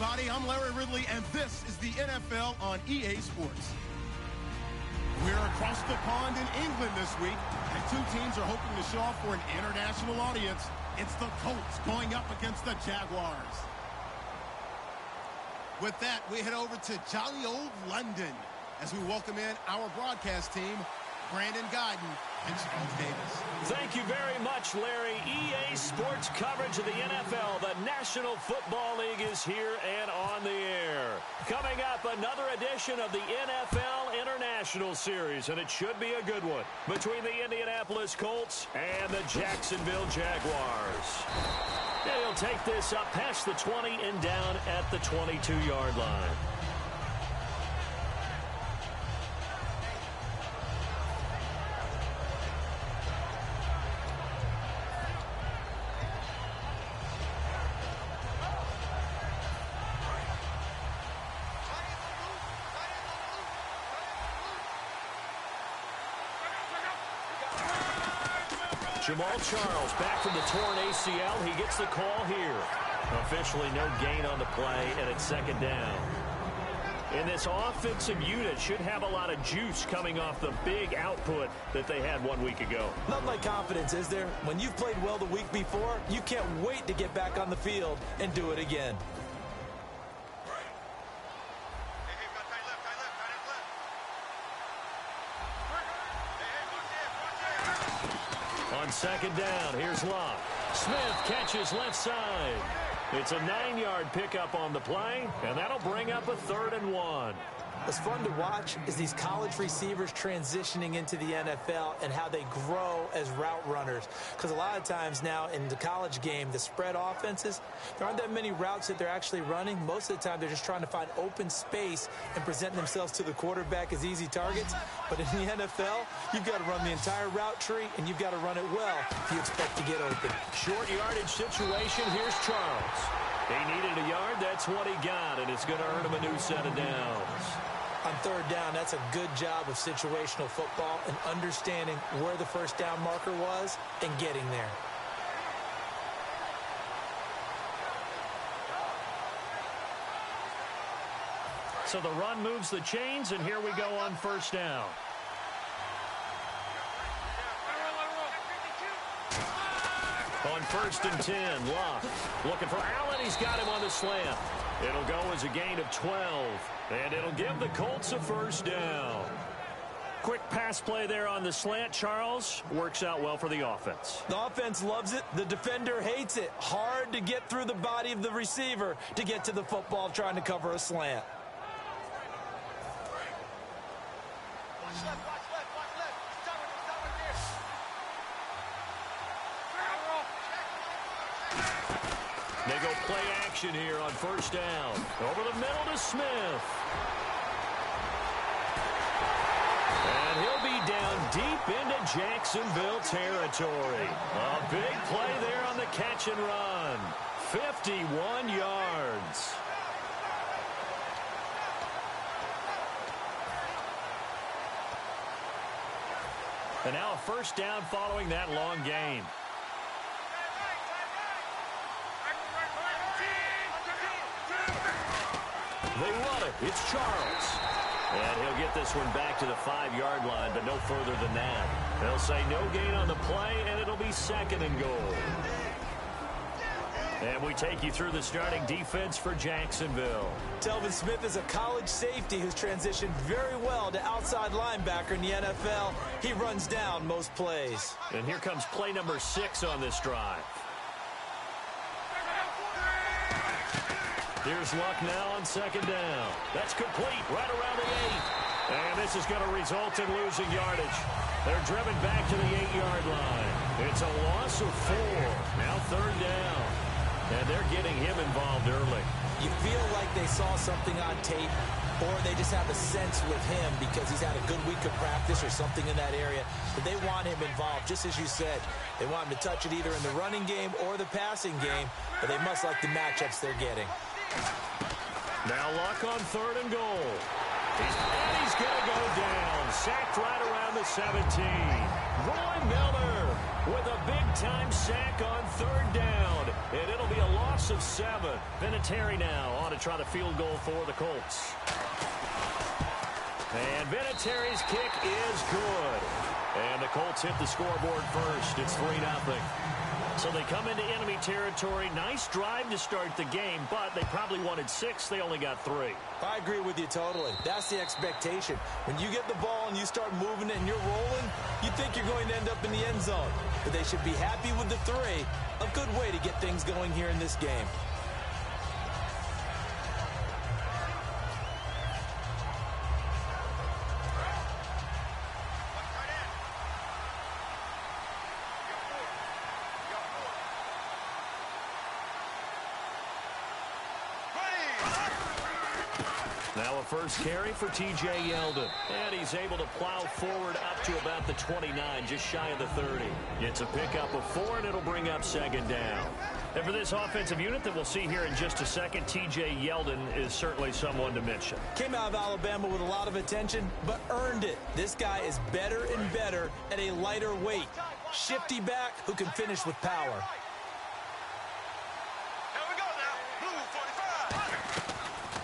everybody. I'm Larry Ridley, and this is the NFL on EA Sports. We're across the pond in England this week, and two teams are hoping to show off for an international audience. It's the Colts going up against the Jaguars. With that, we head over to jolly old London as we welcome in our broadcast team, Brandon Guyton and Charles Davis. Thank you very much, Larry. EA Sports coverage of the NFL. The National Football League is here and on the air. Coming up, another edition of the NFL International Series, and it should be a good one, between the Indianapolis Colts and the Jacksonville Jaguars. And he'll take this up past the 20 and down at the 22-yard line. Jamal Charles back from the torn ACL. He gets the call here. Officially no gain on the play, and it's second down. And this offensive unit should have a lot of juice coming off the big output that they had 1 week ago. Nothing like confidence, is there? When you've played well the week before, you can't wait to get back on the field and do it again. On second down, here's Locke. Smith catches left side. It's a 9-yard pickup on the play, and that'll bring up a 3rd and 1. What's fun to watch is these college receivers transitioning into the NFL and how they grow as route runners. Because a lot of times now in the college game, the spread offenses, there aren't that many routes that they're actually running. Most of the time, they're just trying to find open space and present themselves to the quarterback as easy targets. But in the NFL, you've got to run the entire route tree, and you've got to run it well if you expect to get open. Short yardage situation. Here's Charles. He needed a yard. That's what he got, and it's going to earn him a new set of downs. On third down, that's a good job of situational football and understanding where the first down marker was and getting there. So the run moves the chains, and here we go on first down. On 1st and 10, Locke looking for Allen. He's got him on the slant. It'll go as a gain of 12, and it'll give the Colts a first down. Quick pass play there on the slant, Charles. Works out well for the offense. The offense loves it. The defender hates it. Hard to get through the body of the receiver to get to the football trying to cover a slant. They go play action here on first down. Over the middle to Smith. And he'll be down deep into Jacksonville territory. A big play there on the catch and run. 51 yards. And now a first down following that long gain. They run it. It's Charles. And he'll get this one back to the 5-yard line, but no further than that. They'll say no gain on the play, and it'll be 2nd and goal. And we take you through the starting defense for Jacksonville. Telvin Smith is a college safety who's transitioned very well to outside linebacker in the NFL. He runs down most plays. And here comes play number 6 on this drive. Here's Luck now on second down. That's complete right around the 8. And this is going to result in losing yardage. They're driven back to the 8-yard line. It's a loss of 4. Now 3rd down. And they're getting him involved early. You feel like they saw something on tape, or they just have a sense with him because he's had a good week of practice or something in that area. But they want him involved, just as you said. They want him to touch it either in the running game or the passing game, but they must like the matchups they're getting. Now Luck on 3rd and goal. He's going to go down. Sacked right around the 17. Roy Miller with a big-time sack on 3rd down. And it'll be a loss of 7. Vinatieri now on to try the field goal for the Colts. And Vinatieri's kick is good. And the Colts hit the scoreboard first. It's 3-0. So they come into enemy territory. Nice drive to start the game, but they probably wanted 6. They only got 3. I agree with you totally. That's the expectation. When you get the ball and you start moving it and you're rolling, you think you're going to end up in the end zone. But they should be happy with the 3. A good way to get things going here in this game. Now a first carry for T.J. Yeldon. And he's able to plow forward up to about the 29, just shy of the 30. It's a pickup of 4, and it'll bring up 2nd down. And for this offensive unit that we'll see here in just a second, T.J. Yeldon is certainly someone to mention. Came out of Alabama with a lot of attention, but earned it. This guy is better and better at a lighter weight. Shifty back who can finish with power.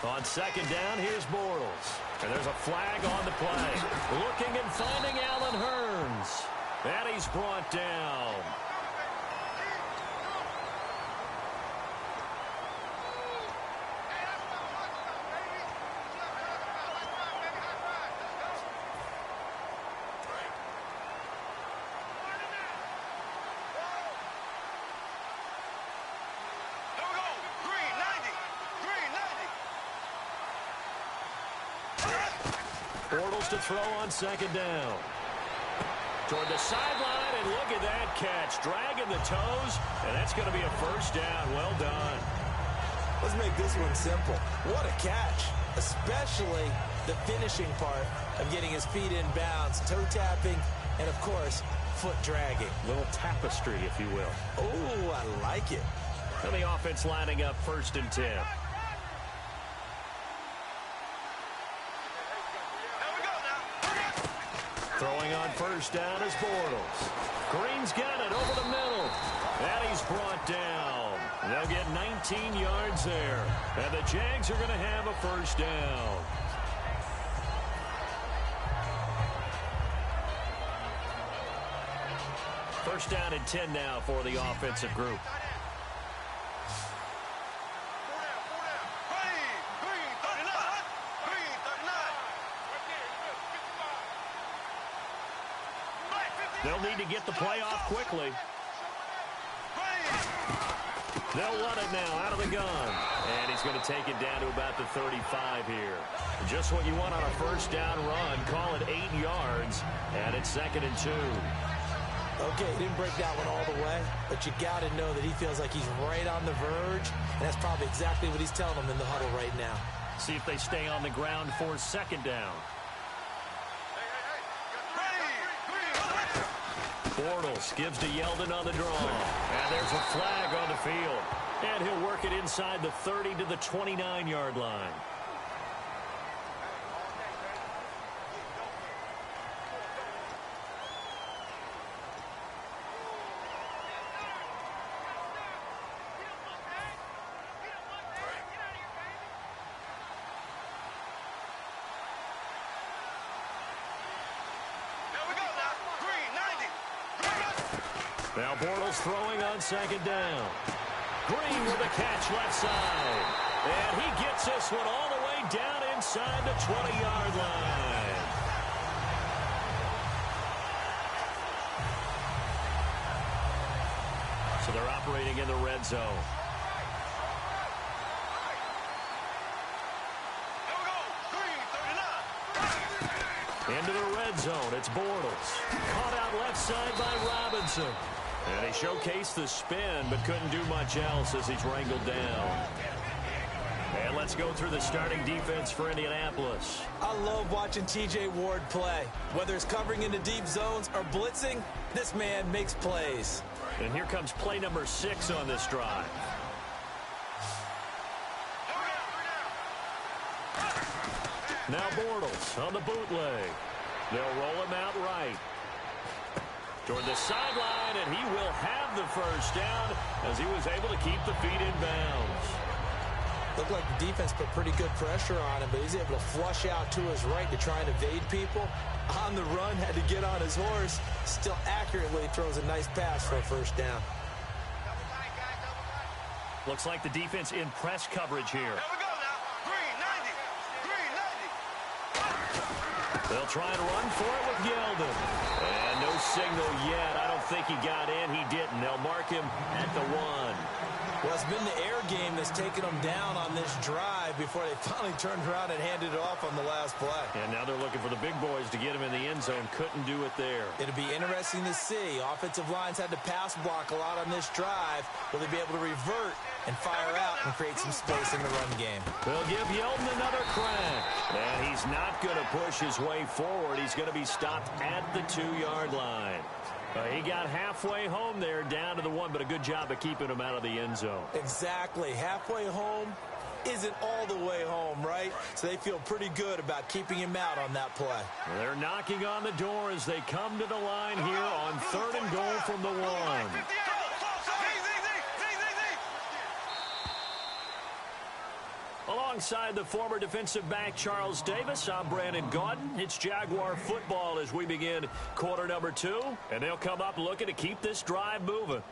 On 2nd down, here's Bortles. And there's a flag on the play. Looking and finding Allen Hurns. And he's brought down. Bortles to throw on 2nd down. Toward the sideline, and look at that catch. Dragging the toes, and that's going to be a 1st down. Well done. Let's make this one simple. What a catch, especially the finishing part of getting his feet in bounds, toe tapping, and, of course, foot dragging. Little tapestry, if you will. Oh, I like it. And the offense lining up 1st and 10. Throwing on 1st down is Bortles. Green's got it over the middle. And he's brought down. They'll get 19 yards there. And the Jags are going to have a 1st down. First down and 10 now for the offensive group. They'll need to get the play off quickly. They'll run it now out of the gun. And he's going to take it down to about the 35 here. Just what you want on a 1st down run. Call it 8 yards. And it's 2nd and 2. Okay, he didn't break that one all the way, but you got to know that he feels like he's right on the verge, and that's probably exactly what he's telling them in the huddle right now. See if they stay on the ground for 2nd down. Bortles gives to Yeldon on the draw. And there's a flag on the field. And he'll work it inside the 30 to the 29-yard line. Now Bortles throwing on 2nd down. Green with a catch left side. And he gets this one all the way down inside the 20-yard line. So they're operating in the red zone. Into the red zone, it's Bortles. Caught out left side by Robinson. And he showcased the spin, but couldn't do much else as he's wrangled down. And let's go through the starting defense for Indianapolis. I love watching T.J. Ward play. Whether it's covering into deep zones or blitzing, this man makes plays. And here comes play number 6 on this drive. Now Bortles on the bootleg. They'll roll him out right. toward the sideline, and he will have the first down as he was able to keep the feet in bounds. Looked like the defense put pretty good pressure on him, but he's able to flush out to his right to try and evade people. On the run, had to get on his horse. Still accurately throws a nice pass for a first down. Looks like the defense in press coverage here. Here we go now. Green 90. They'll try and run for it with Yeldon. And no signal yet. I don't think he got in. He didn't. They'll mark him at the 1. Well, it's been the air game that's taken them down on this drive before they finally turned around and handed it off on the last play. And now they're looking for the big boys to get him in the end zone. Couldn't do it there. It'll be interesting to see. Offensive lines had to pass block a lot on this drive. Will they be able to revert and fire out and create some space in the run game? They'll give Yeldon another crack. And he's not going to push his way forward. He's going to be stopped at the 2-yard line. He got halfway home there, down to the 1, but a good job of keeping him out of the end zone. Exactly. Halfway home isn't all the way home, right? So they feel pretty good about keeping him out on that play. They're knocking on the door as they come to the line here on 3rd and goal from the 1. Alongside the former defensive back Charles Davis, I'm Brandon Gaudin. It's Jaguar football as we begin quarter number 2. And they'll come up looking to keep this drive moving.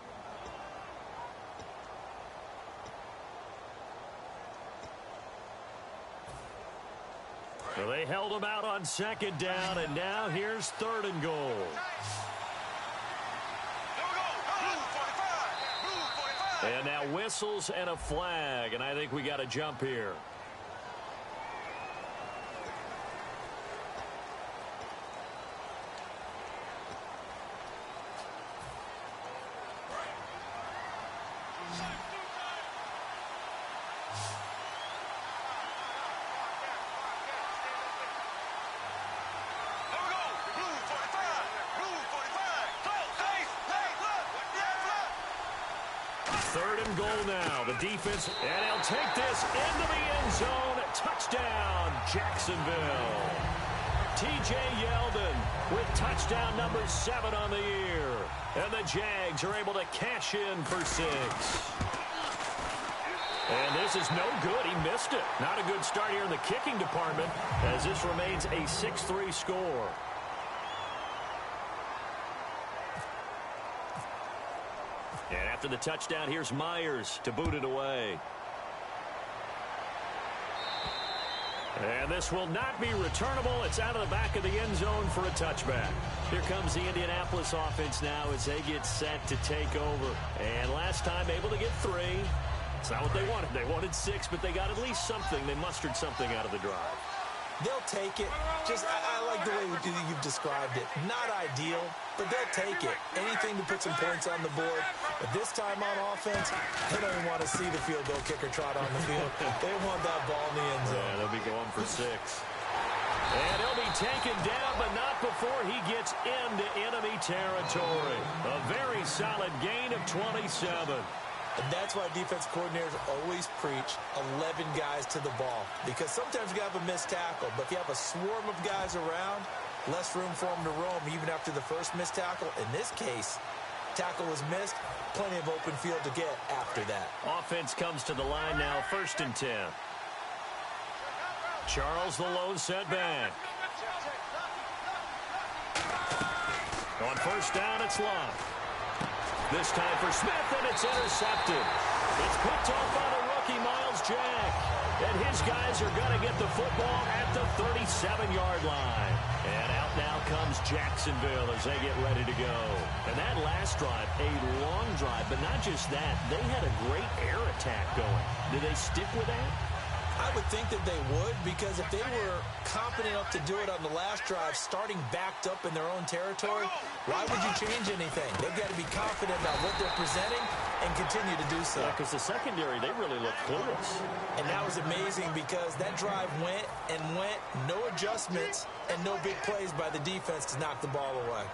So they held them out on 2nd down, and now here's 3rd and goal. And now whistles and a flag, and I think we got a jump here. Now the defense, and he'll take this into the end zone. Touchdown, Jacksonville. T.J. Yeldon with touchdown number 7 on the year. And the Jags are able to cash in for 6. And this is no good. He missed it. Not a good start here in the kicking department as this remains a 6-3 score. And after the touchdown, here's Myers to boot it away. And this will not be returnable. It's out of the back of the end zone for a touchback. Here comes the Indianapolis offense now as they get set to take over. And last time able to get 3. It's not what they wanted. They wanted 6, but they got at least something. They mustered something out of the drive. They'll take it. I like the way you've described it. Not ideal, but they'll take it. Anything to put some points on the board. But this time on offense, they don't even want to see the field goal kicker trot on the field. They want that ball in the end zone. Yeah, they'll be going for 6. And he'll be taken down, but not before he gets into enemy territory. A very solid gain of 27. And that's why defense coordinators always preach 11 guys to the ball. Because sometimes you have a missed tackle, but if you have a swarm of guys around, less room for them to roam even after the first missed tackle. In this case, tackle was missed, plenty of open field to get after that. Offense comes to the line now, 1st and 10. Charles the lone setback. On 1st down, it's Love. This time for Smith, and it's intercepted. It's picked off by the rookie, Miles Jack. And his guys are going to get the football at the 37-yard line. And out now comes Jacksonville as they get ready to go. And that last drive, a long drive, but not just that. They had a great air attack going. Do they stick with that? I would think that they would, because if they were confident enough to do it on the last drive, starting backed up in their own territory, why would you change anything? They've got to be confident about what they're presenting and continue to do so. Yeah, because the secondary, they really looked clueless. And that was amazing because that drive went and went, no adjustments, and no big plays by the defense to knock the ball away.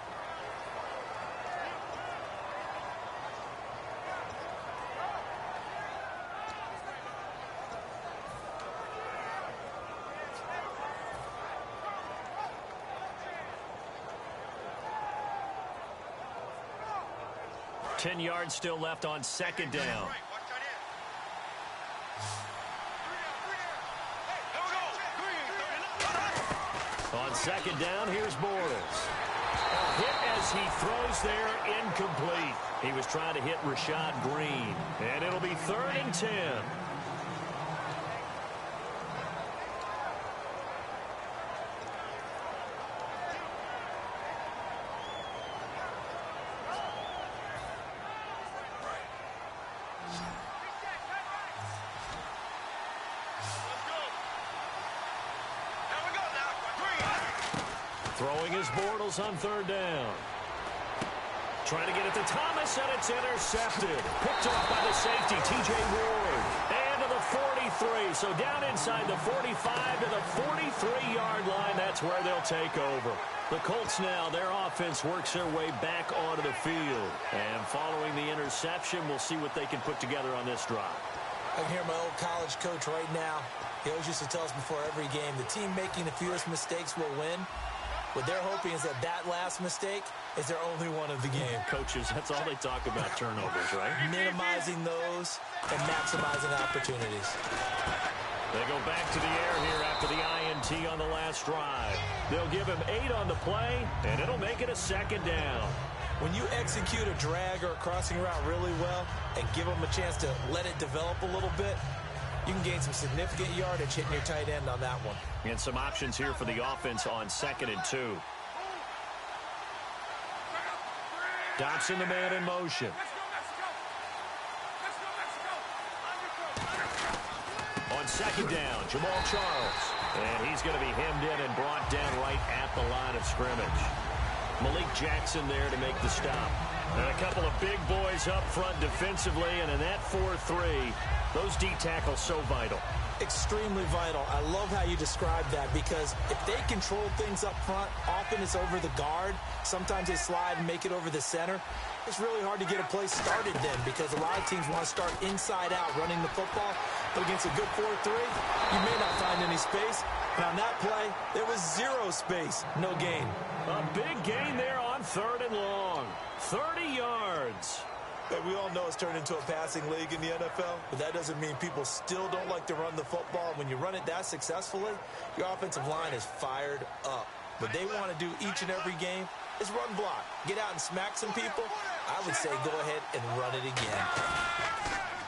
10 yards still left on second down. On second down, here's Bortles. A hit as he throws there, incomplete. He was trying to hit Rashad Green. And it'll be 3rd and 10. Throwing his Bortles on 3rd down. Trying to get it to Thomas, and it's intercepted. Picked off by the safety, T.J. Ward. And to the 43. So down inside the 45 to the 43-yard line. That's where they'll take over. The Colts now, their offense works their way back onto the field. And following the interception, we'll see what they can put together on this drive. I can hear my old college coach right now. He always used to tell us before every game, the team making the fewest mistakes will win. What they're hoping is that that last mistake is their only one of the game. Coaches, that's all they talk about, turnovers, right? Minimizing those and maximizing opportunities. They go back to the air here after the INT on the last drive. They'll give him 8 on the play, and it'll make it a 2nd down. When you execute a drag or a crossing route really well and give them a chance to let it develop a little bit, you can gain some significant yardage hitting your tight end on that one. And some options here for the offense on 2nd and 2. Dobson, the man in motion. On 2nd down, Jamal Charles. And he's going to be hemmed in and brought down right at the line of scrimmage. Malik Jackson there to make the stop. And a couple of big boys up front defensively, and in that 4-3, those D tackles so vital. Extremely vital. I love how you describe that, because if they control things up front, often it's over the guard. Sometimes they slide and make it over the center. It's really hard to get a play started then, because a lot of teams want to start inside out running the football. But against a good 4-3, you may not find any space. And on that play, there was 0 space. No gain. A big gain there on 3rd and long. 30 yards. And we all know it's turned into a passing league in the NFL, but that doesn't mean people still don't like to run the football. When you run it that successfully, your offensive line is fired up. What they want to do each and every game is run block. Get out and smack some people. I would say go ahead and run it again.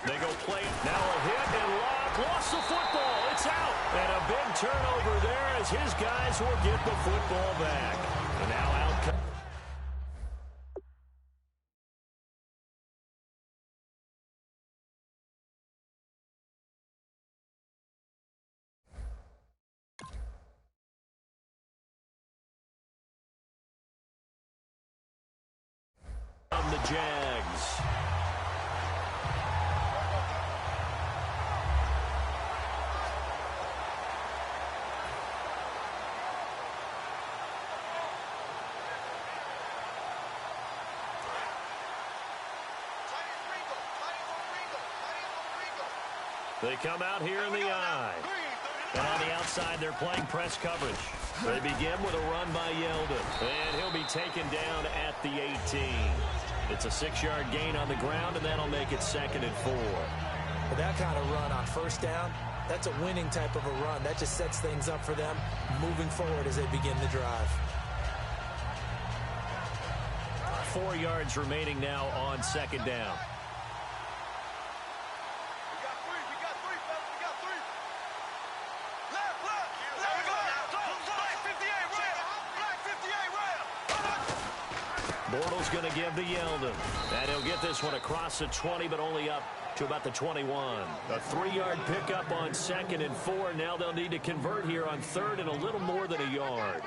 They go play it. Now a hit and lock. Lost the football. It's out. And a big turnover there as his guys will get the football back. And now out. The Jags. They come out here in the eye. And on the outside, they're playing press coverage. They begin with a run by Yeldon. And he'll be taken down at the 18. It's a 6-yard gain on the ground, and that'll make it 2nd and 4. With that kind of run on 1st down, that's a winning type of a run. That just sets things up for them moving forward as they begin the drive. 4 yards remaining now on 2nd down. Bortles going to give to Yeldon. And he'll get this one across the 20, but only up to about the 21. A 3-yard pickup on 2nd and 4. Now they'll need to convert here on 3rd and a little more than a yard.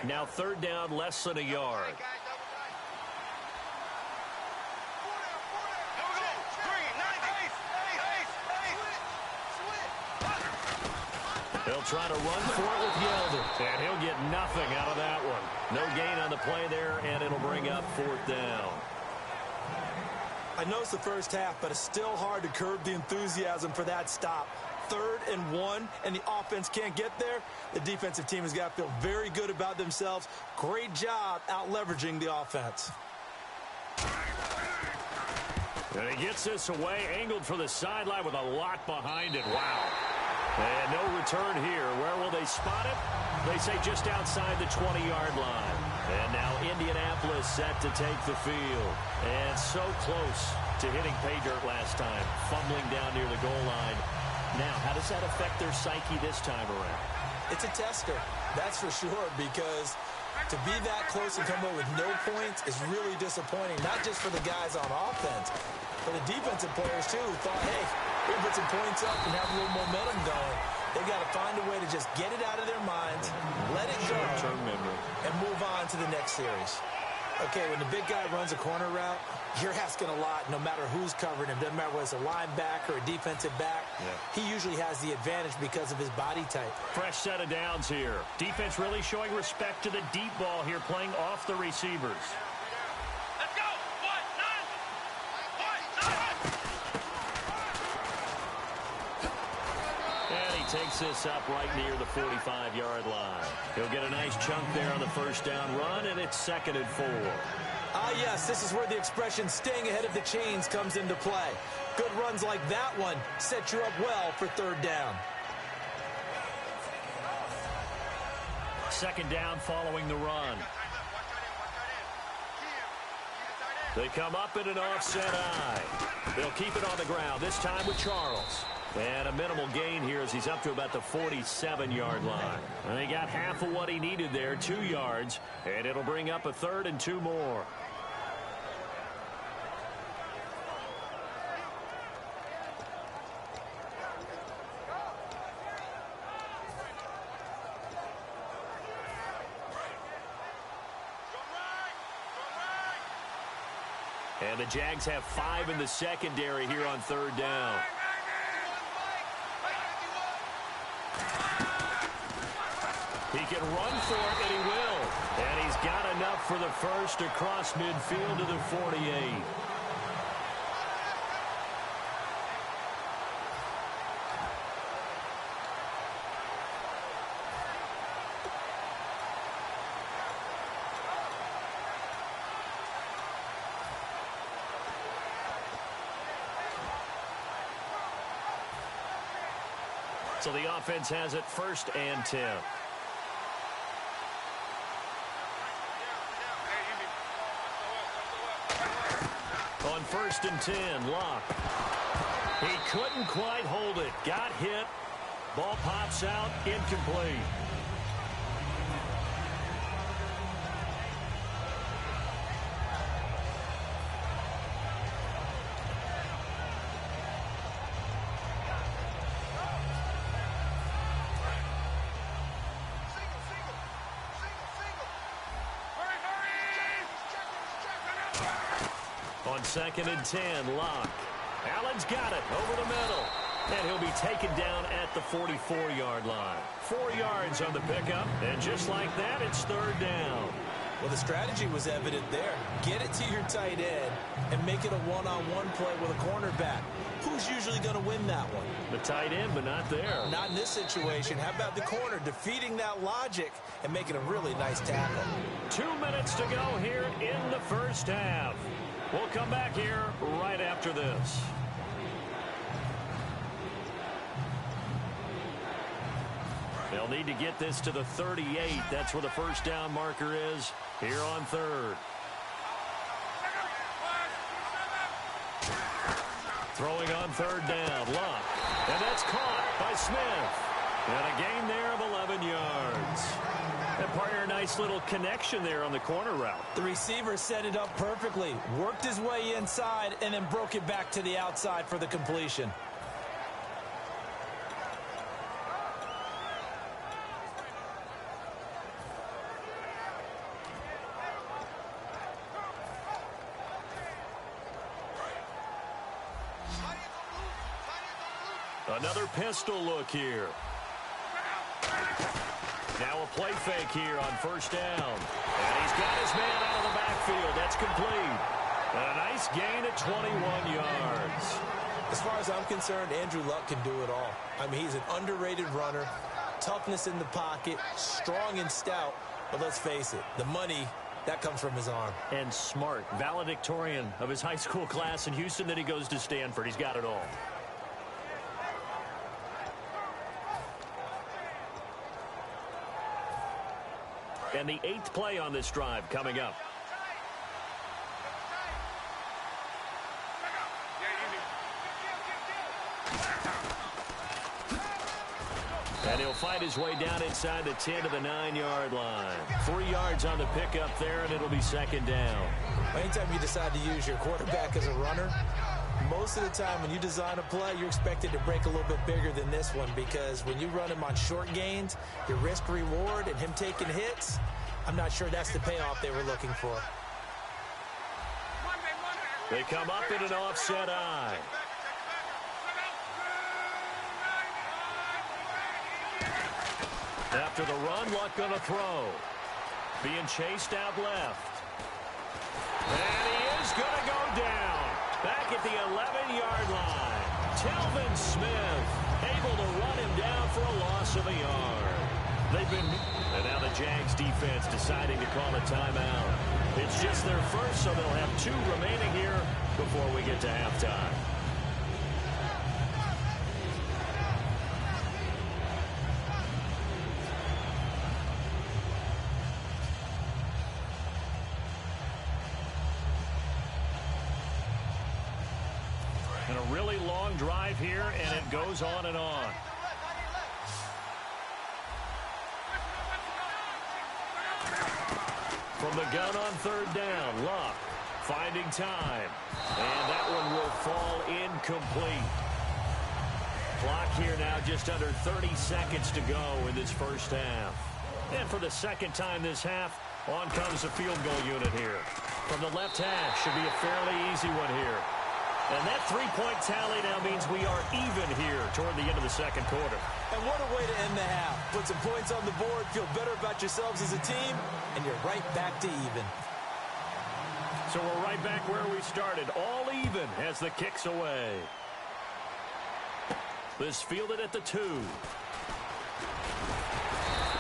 Now 3rd down, less than a yard. They'll try to run for it with Yeldon, and he'll get nothing out of that one. No gain on the play there, and it'll bring up 4th down. I know it's the first half, but it's still hard to curb the enthusiasm for that stop. 3rd and 1 and the offense can't get there, the defensive team has got to feel very good about themselves. Great job out leveraging the offense. And he gets this away, angled for the sideline with a lot behind it. Wow. And no return here. Where will they spot it? They say just outside the 20-yard line. And now Indianapolis set to take the field. And so close to hitting pay dirt last time, fumbling down near the goal line. Now, how does that affect their psyche this time around? It's a tester, that's for sure, because to be that close and come away with no points is really disappointing, not just for the guys on offense, but the defensive players, too, who thought, hey, we can put some points up and have a little momentum going. They've got to find a way to just get it out of their minds, let it go, and move on to the next series. Okay, when the big guy runs a corner route, you're asking a lot no matter who's covering him. Doesn't matter whether it's a linebacker or a defensive back. Yeah. He usually has the advantage because of his body type. Fresh set of downs here. Defense really showing respect to the deep ball here, playing off the receivers. Let's go! 1-9! And he takes this up right near the 45-yard line. He'll get a nice chunk there on the first down run, and it's 2nd and 4. Ah, yes, this is where the expression staying ahead of the chains comes into play. Good runs like that one set you up well for 3rd down. 2nd down following the run. They come up in an offset eye. They'll keep it on the ground, this time with Charles. And a minimal gain here as he's up to about the 47-yard line. And he got half of what he needed there, 2 yards. And it'll bring up a 3rd and 2 more. And the Jags have 5 in the secondary here on 3rd down. He can run for it, and he will. And he's got enough for the first across midfield to the 48. So the offense has it 1st and 10. On 1st and 10, Locke. He couldn't quite hold it. Got hit. Ball pops out, incomplete. On 2nd and 10, Locke. Allen's got it over the middle. And he'll be taken down at the 44-yard line. 4 yards on the pickup. And just like that, it's 3rd down. Well, the strategy was evident there. Get it to your tight end and make it a one-on-one play with a cornerback. Who's usually going to win that one? The tight end, but not there. Not in this situation. How about the corner defeating that logic and making a really nice tackle? 2 minutes to go here in the first half. We'll come back here right after this. They'll need to get this to the 38. That's where the first down marker is here on 3rd. Throwing on 3rd down, Locke. And that's caught by Smith. And a gain there of 11 yards. And partner, a nice little connection there on the corner route. The receiver set it up perfectly, worked his way inside, and then broke it back to the outside for the completion. Another pistol look here. Now a play fake here on 1st down. And he's got his man out of the backfield. That's complete. And a nice gain at 21 yards. As far as I'm concerned, Andrew Luck can do it all. I mean, he's an underrated runner, toughness in the pocket, strong and stout. But let's face it, the money, that comes from his arm. And smart, valedictorian of his high school class in Houston. Then he goes to Stanford. He's got it all. And the 8th play on this drive coming up. And he'll fight his way down inside the 10 to the 9-yard line. 3 yards on the pickup there, and it'll be second down. Anytime you decide to use your quarterback as a runner, most of the time when you design a play, you're expected to break a little bit bigger than this one, because when you run him on short gains, your risk-reward and him taking hits, I'm not sure that's the payoff they were looking for. They come up in an offset eye. After the run, Luck gonna throw. Being chased out left. And he is gonna go down. Back at the 11-yard line. Telvin Smith able to run him down for a loss of a yard. And now the Jags defense deciding to call a timeout. It's just their first, so they'll have 2 remaining here before we get to halftime. And a really long drive here, and it goes on and on. From the gun on 3rd down, Luck finding time. And that one will fall incomplete. Clock here now just under 30 seconds to go in this first half. And for the second time this half, on comes the field goal unit here. From the left hash, should be a fairly easy one here. And that 3-point tally now means we are even here toward the end of the second quarter. And what a way to end the half. Put some points on the board, feel better about yourselves as a team, and you're right back to even. So we're right back where we started, all even as the kick's away. This fielded at the 2.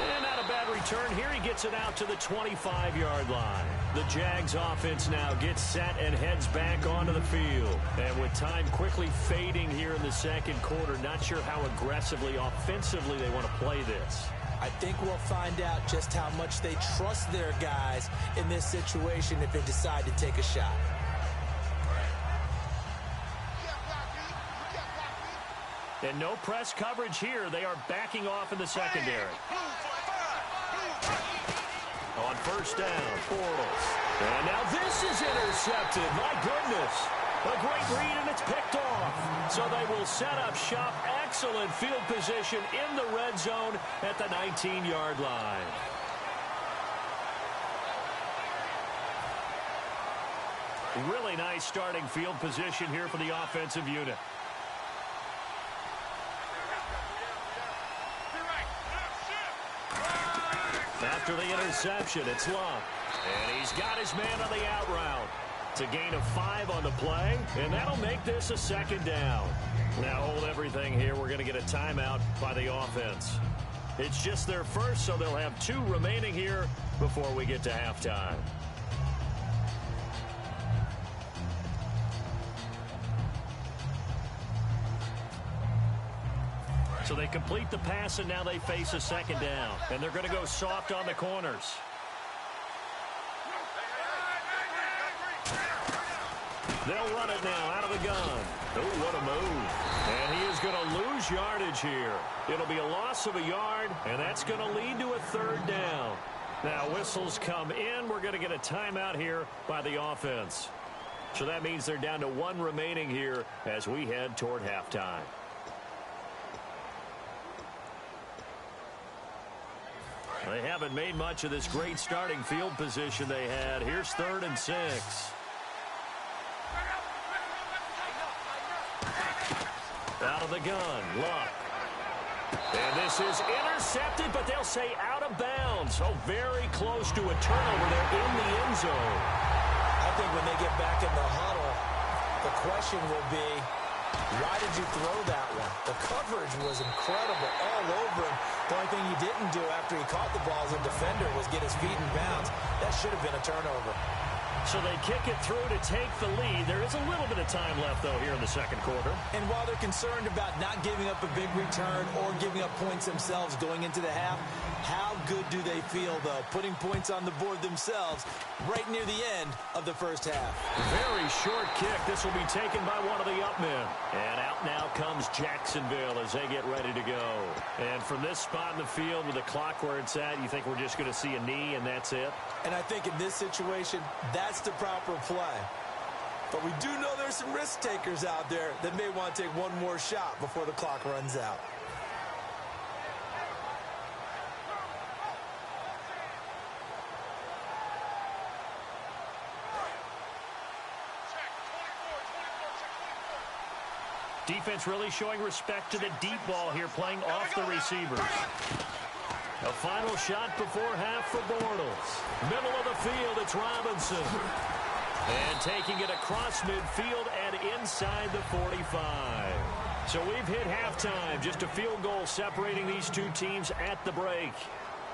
And not a bad return here. He gets it out to the 25-yard line. The Jags offense now gets set and heads back onto the field. And with time quickly fading here in the second quarter, not sure how aggressively, offensively they want to play this. I think we'll find out just how much they trust their guys in this situation if they decide to take a shot. And no press coverage here. They are backing off in the secondary. On 1st down, Bortles. And now this is intercepted. My goodness. A great read, and it's picked off. So they will set up shop. Excellent field position in the red zone at the 19-yard line. Really nice starting field position here for the offensive unit. After the interception, it's Luck. And he's got his man on the out route. It's a gain of 5 on the play, and that'll make this a second down. Now hold everything here. We're going to get a timeout by the offense. It's just their first, so they'll have 2 remaining here before we get to halftime. So they complete the pass, and now they face a second down. And they're going to go soft on the corners. They'll run it now out of the gun. Oh, what a move. And he is going to lose yardage here. It'll be a loss of a yard, and that's going to lead to a 3rd down. Now whistles come in. We're going to get a timeout here by the offense. So that means they're down to 1 remaining here as we head toward halftime. They haven't made much of this great starting field position they had. Here's 3rd and 6. Out of the gun, Luck. And this is intercepted, but they'll say out of bounds. Oh, very close to a turnover there in the end zone. I think when they get back in the huddle, the question will be, Why did you throw that one? The coverage was incredible all over him. The only thing he didn't do after he caught the ball as a defender was get his feet in bounds. That should have been a turnover. So they kick it through to take the lead. There is a little bit of time left, though, here in the second quarter. And while they're concerned about not giving up a big return or giving up points themselves going into the half, how good do they feel, though, putting points on the board themselves right near the end of the first half? Very short kick. This will be taken by one of the up men. And out now comes Jacksonville as they get ready to go. And from this spot in the field with the clock where it's at, you think we're just going to see a knee and that's it? And I think in this situation, that's the proper play. But we do know there's some risk takers out there that may want to take one more shot before the clock runs out. Defense really showing respect to the deep ball here, playing off the receivers. A final shot before half for Bortles. Middle of the field, it's Robinson. And taking it across midfield and inside the 45. So we've hit halftime. Just a field goal separating these two teams at the break.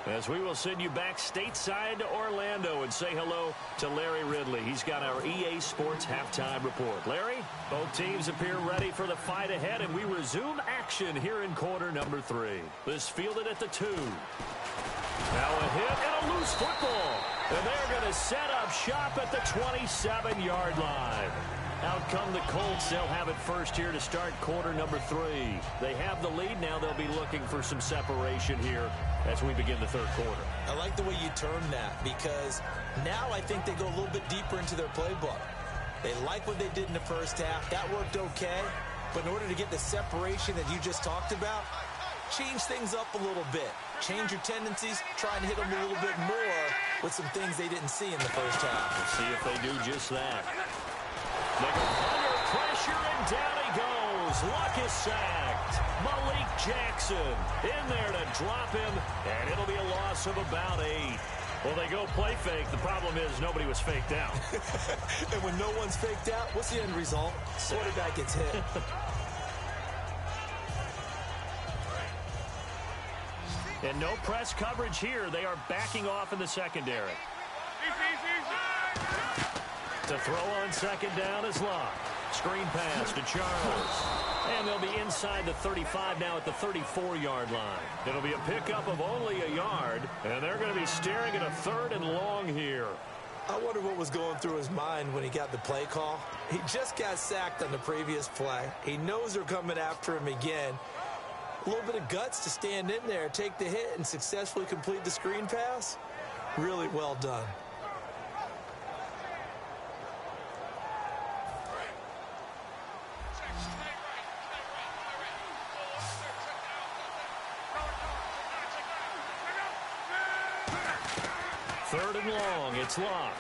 As we will send you back stateside to Orlando and say hello to Larry Ridley. He's got our EA Sports halftime report. Larry, both teams appear ready for the fight ahead, and we resume action here in quarter number 3. This fielded at the 2. Now a hit and a loose football. And they're going to set up shop at the 27-yard line. Out come the Colts. They'll have it first here to start quarter number 3. They have the lead. Now they'll be looking for some separation here as we begin the third quarter. I like the way you termed that because now I think they go a little bit deeper into their playbook. They like what they did in the first half. That worked okay. But in order to get the separation that you just talked about, change things up a little bit. Change your tendencies. Try and hit them a little bit more with some things they didn't see in the first half. We'll see if they do just that. They go under pressure, and down he goes. Luck is sacked. Malik Jackson in there to drop him, and it'll be a loss of about 8. Well, they go play fake. The problem is nobody was faked out. And when no one's faked out, what's the end result? Quarterback gets hit. And no press coverage here. They are backing off in the secondary. To throw on second down is Locke. Screen pass to Charles. And they'll be inside the 35 now at the 34-yard line. It'll be a pickup of only a yard, and they're going to be staring at a 3rd and long here. I wonder what was going through his mind when he got the play call. He just got sacked on the previous play. He knows they're coming after him again. A little bit of guts to stand in there, take the hit, and successfully complete the screen pass. Really well done. Third and long, it's Locke.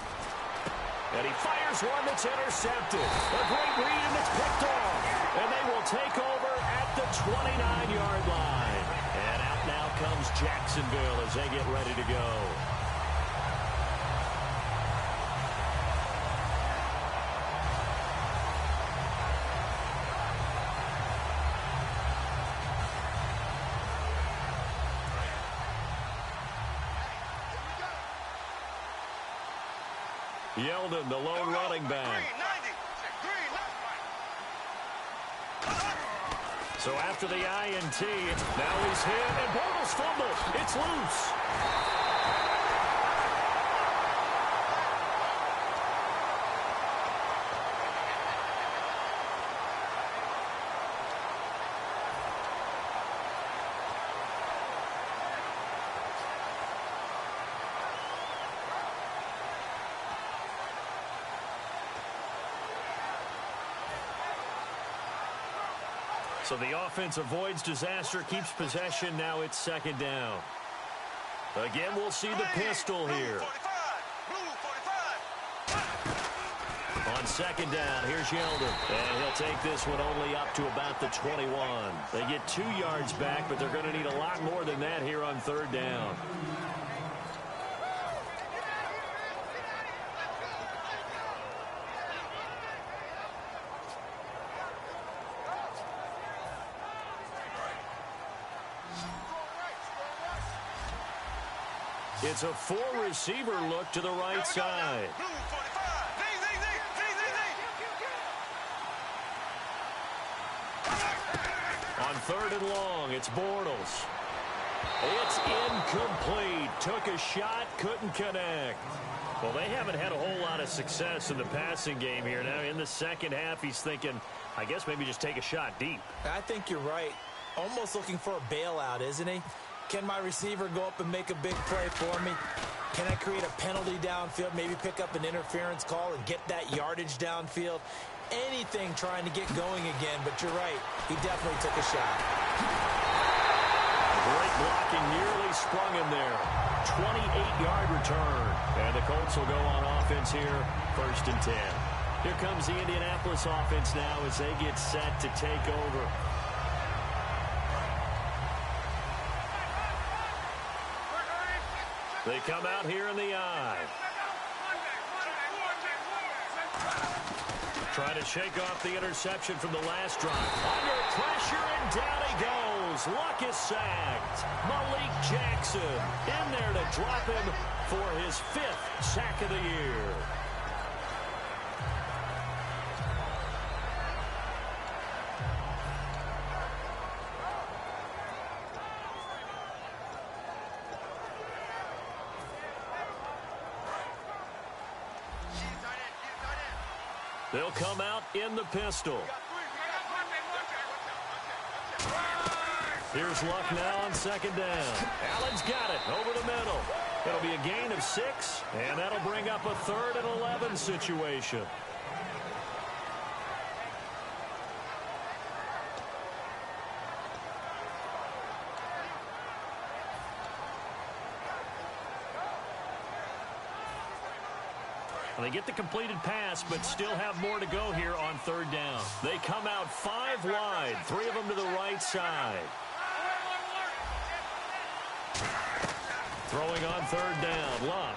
And he fires one that's intercepted. A great read, and it's picked off. And they will take over at the 29-yard line. And out now comes Jacksonville as they get ready to go. Yeldon, the lone running back. So after the INT, now he's hit, and Bortles fumble. It's loose. So the offense avoids disaster, keeps possession. Now it's second down. Again, we'll see the pistol here. On second down, here's Yeldon. And he'll take this one only up to about the 21. They get 2 yards back, but they're going to need a lot more than that here on third down. It's a four-receiver look to the right side. On 3rd and long, it's Bortles. It's incomplete. Took a shot, couldn't connect. Well, they haven't had a whole lot of success in the passing game here. Now, in the second half, he's thinking, I guess maybe just take a shot deep. I think you're right. Almost looking for a bailout, isn't he? Can my receiver go up and make a big play for me? Can I create a penalty downfield, maybe pick up an interference call and get that yardage downfield? Anything trying to get going again, but you're right. He definitely took a shot. Great blocking, nearly sprung him there. 28-yard return. And the Colts will go on offense here, 1st and 10. Here comes the Indianapolis offense now as they get set to take over. They come out here in the I. Trying to shake off the interception from the last drive. Under pressure, and down he goes. Luck is sacked. Malik Jackson in there to drop him for his 5th sack of the year. They'll come out in the pistol. Here's Luck now on 2nd down. Allen's got it over the middle. It'll be a gain of 6, and that'll bring up a 3rd and 11 situation. They get the completed pass, but still have more to go here on 3rd down. They come out 5 wide, 3 of them to the right side. Throwing on 3rd down, Luck.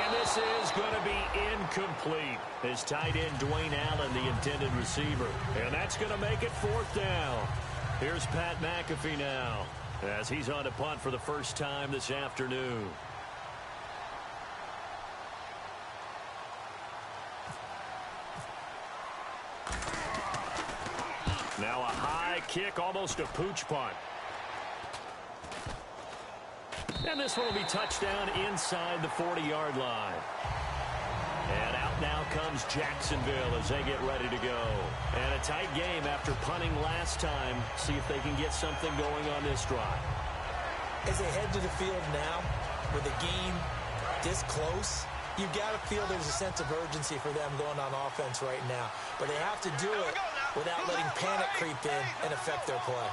And this is going to be incomplete. His tight end, Dwayne Allen, the intended receiver. And that's going to make it 4th down. Here's Pat McAfee now, as he's on to punt for the first time this afternoon. Now a high kick, almost a pooch punt. And this one will be touchdown inside the 40-yard line. And out now comes Jacksonville as they get ready to go. And a tight game after punting last time. See if they can get something going on this drive. As they head to the field now, with the game this close, you've got to feel there's a sense of urgency for them going on offense right now. But they have to do it without letting panic creep in and affect their play.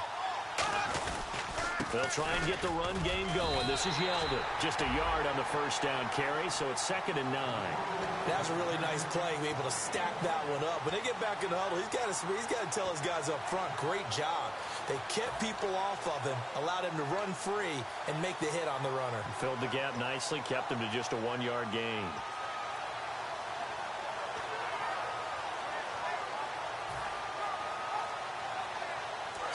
They'll try and get the run game going. This is Yeldon. Just a yard on the 1st down carry, so it's 2nd and 9. That was a really nice play, be able to stack that one up. When they get back in the huddle, he's got to tell his guys up front, great job. They kept people off of him, allowed him to run free, and make the hit on the runner. Filled the gap nicely, kept him to just a 1-yard gain.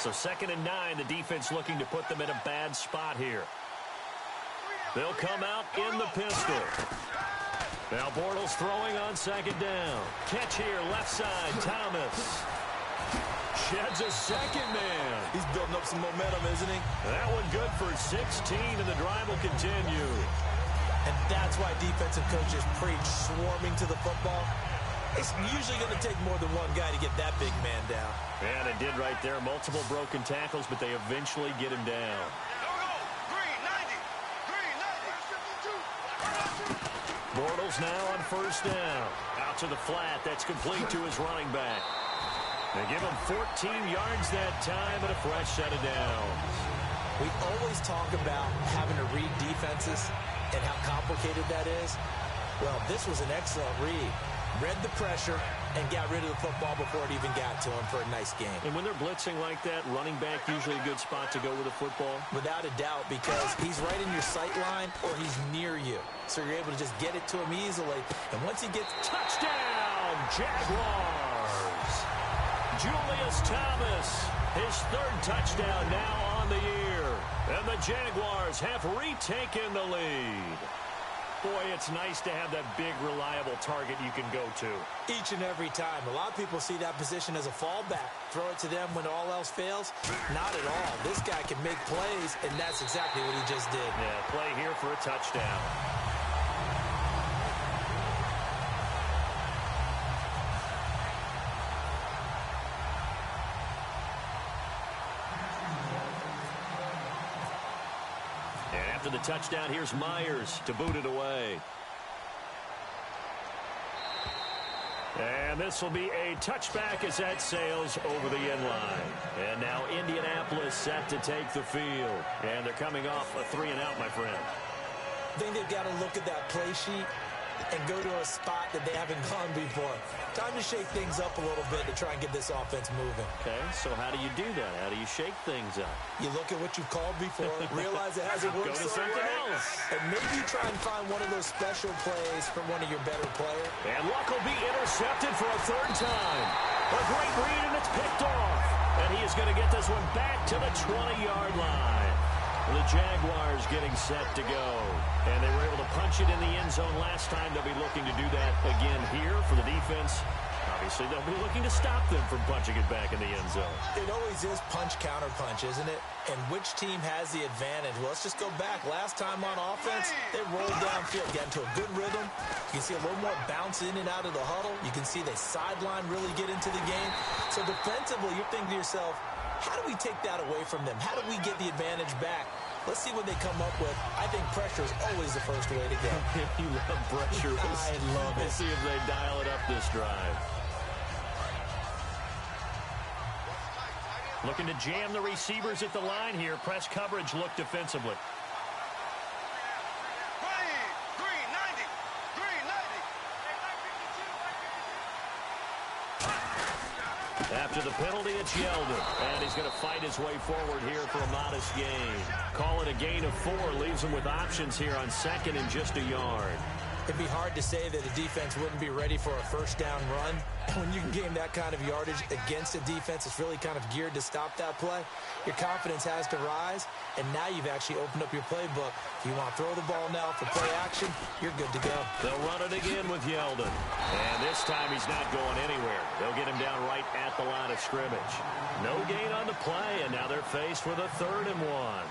So 2nd and 9, the defense looking to put them in a bad spot here. They'll come out in the pistol. Now Bortles throwing on 2nd down. Catch here, left side, Thomas. Sheds a 2nd man. He's building up some momentum, isn't he? That one good for 16, and the drive will continue. And that's why defensive coaches preach swarming to the football. It's usually going to take more than one guy to get that big man down. And it did right there. Multiple broken tackles, but they eventually get him down. Bortles now on 1st down. Out to the flat. That's complete to his running back. They give him 14 yards that time and a fresh set of downs. We always talk about having to read defenses and how complicated that is. Well, this was an excellent read. Read the pressure and got rid of the football before it even got to him for a nice game. And when they're blitzing like that, running back usually a good spot to go with a football? Without a doubt, because he's right in your sight line or he's near you. So you're able to just get it to him easily. And once he gets... Touchdown, Jaguars! Julius Thomas, his 3rd touchdown now on the year. And the Jaguars have retaken the lead. Boy, it's nice to have that big, reliable target you can go to. Each and every time. A lot of people see that position as a fallback. Throw it to them when all else fails. Not at all. This guy can make plays, and that's exactly what he just did. Yeah, play here for a touchdown. After the touchdown, here's Myers to boot it away. And this will be a touchback as that sails over the end line. And now Indianapolis set to take the field. And they're coming off a 3-and-out, my friend. I think they've got to look at that play sheet and go to a spot that they haven't gone before. Time to shake things up a little bit to try and get this offense moving. Okay, so how do you do that? How do you shake things up? You look at what you've called before, realize it hasn't worked. Go to something else. And maybe try and find one of those special plays from one of your better players. And Luck will be intercepted for a third time. A great read, and it's picked off. And he is going to get this one back to the 20-yard line. The Jaguars getting set to go. And they were able to punch it in the end zone last time. They'll be looking to do that again here for the defense. Obviously, they'll be looking to stop them from punching it back in the end zone. It always is punch-counter-punch, isn't it? And which team has the advantage? Well, let's just go back. Last time on offense, they rolled downfield, got into a good rhythm. You can see a little more bounce in and out of the huddle. You can see the sideline really get into the game. So defensively, you're thinking to yourself, how do we take that away from them? How do we get the advantage back? Let's see what they come up with. I think pressure is always the first way to go. You love pressure. I love it. We'll see if they dial it up this drive. Looking to jam the receivers at the line here. Press coverage look defensively. After the penalty, it's Yeldon. And he's going to fight his way forward here for a modest gain. Call it a gain of 4. Leaves him with options here on second and just a yard. It'd be hard to say that a defense wouldn't be ready for a first down run. And when you can gain that kind of yardage against a defense that's really kind of geared to stop that play, your confidence has to rise. And now you've actually opened up your playbook. If you want to throw the ball now for play action, you're good to go. They'll run it again with Yeldon. And this time he's not going anywhere. They'll get him down right at the line of scrimmage. No gain on the play, and now they're faced with a 3rd and 1.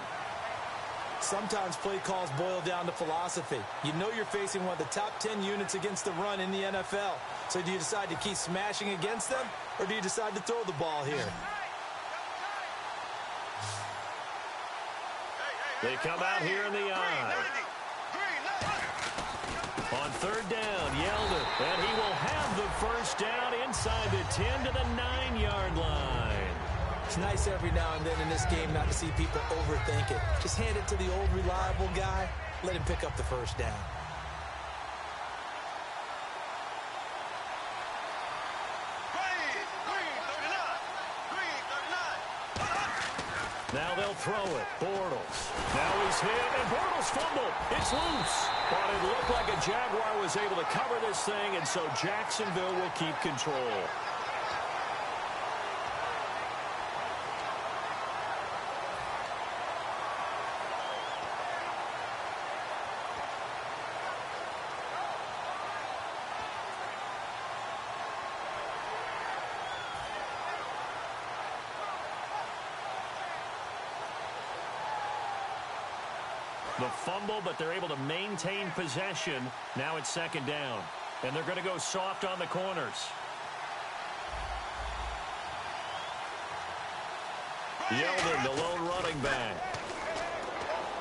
Sometimes play calls boil down to philosophy. You know you're facing one of the top 10 units against the run in the NFL. So do you decide to keep smashing against them, or do you decide to throw the ball here? They come out here in the eye. On 3rd down, Yeldon, and he will have the first down inside the 10 to the 9-yard line. It's nice every now and then in this game not to see people overthink it. Just hand it to the old reliable guy. Let him pick up the first down. Now they'll throw it. Bortles. Now he's hit, and Bortles fumbled. It's loose. But it looked like a Jaguar was able to cover this thing, and so Jacksonville will keep control. The fumble, but they're able to maintain possession. Now it's 2nd down. And they're going to go soft on the corners. Yeldon, the lone running back.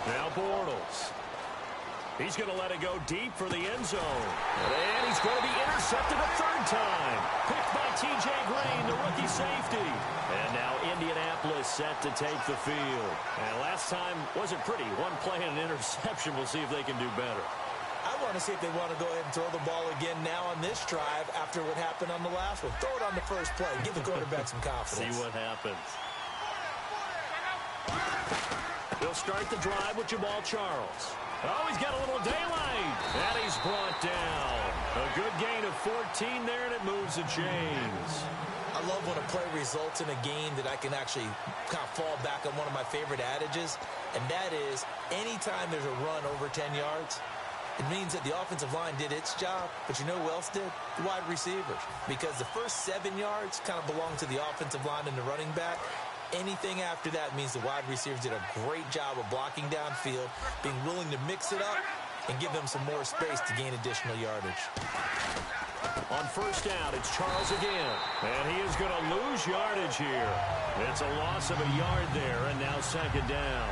Now Bortles. He's going to let it go deep for the end zone. And he's going to be intercepted a 3rd time. Picked by T.J. Green, the rookie safety. And now Indianapolis set to take the field. And last time wasn't pretty. One play and an interception. We'll see if they can do better. I want to see if they want to go ahead and throw the ball again now on this drive after what happened on the last one. Throw it on the first play. Give the quarterback some confidence. See what happens. They'll start the drive with Jamal Charles. Oh, he's got a little daylight. And he's brought down. A good gain of 14 there, and it moves the chains. I love when a play results in a game that I can actually kind of fall back on one of my favorite adages. and that is anytime there's a run over 10 yards, it means that the offensive line did its job, but you know who else did? The wide receivers. Because the first 7 yards kind of belong to the offensive line and the running back. Anything after that means the wide receivers did a great job of blocking downfield, being willing to mix it up, and give them some more space to gain additional yardage. On first down, it's Charles again. And he is going to lose yardage here. It's a loss of a yard there, and now second down.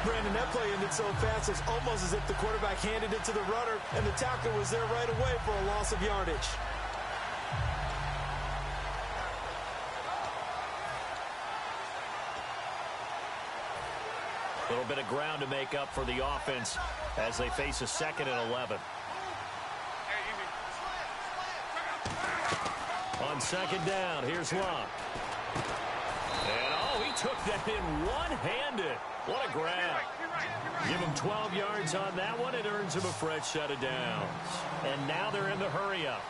Brandon, that play ended so fast, it's almost as if the quarterback handed it to the runner, and the tackler was there right away for a loss of yardage. A little bit of ground to make up for the offense as they face a 2nd and 11. On second down, here's Locke. And, oh, he took that in one-handed. What a grab. Give him 12 yards on that one. It earns him a fresh set of downs. And now they're in the hurry-up.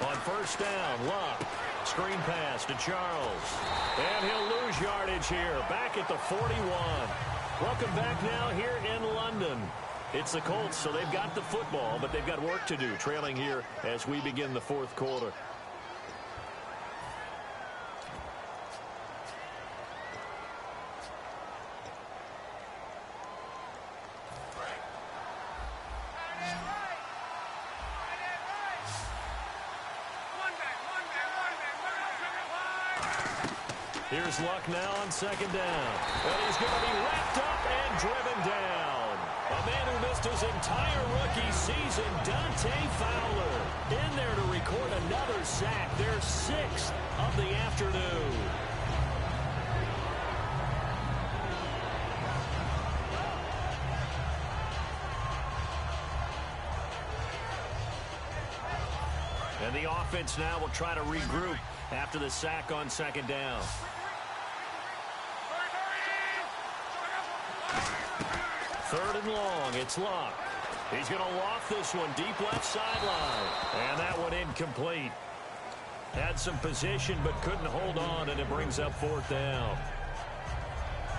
On first down, Locke. Screen pass to Charles. And he'll lose yardage here. Back at the 41. Welcome back now here in London. It's the Colts, so they've got the football, but they've got work to do, trailing here as we begin the fourth quarter. Here's Luck now on second down. And he's going to be wrapped up and driven down. A man who missed his entire rookie season, Dante Fowler, in there to record another sack, their 6th of the afternoon. And the offense now will try to regroup after the sack on second down. Third and long, it's Locke. He's going to loft this one deep left sideline. And that one incomplete. Had some position but couldn't hold on, and it brings up fourth down.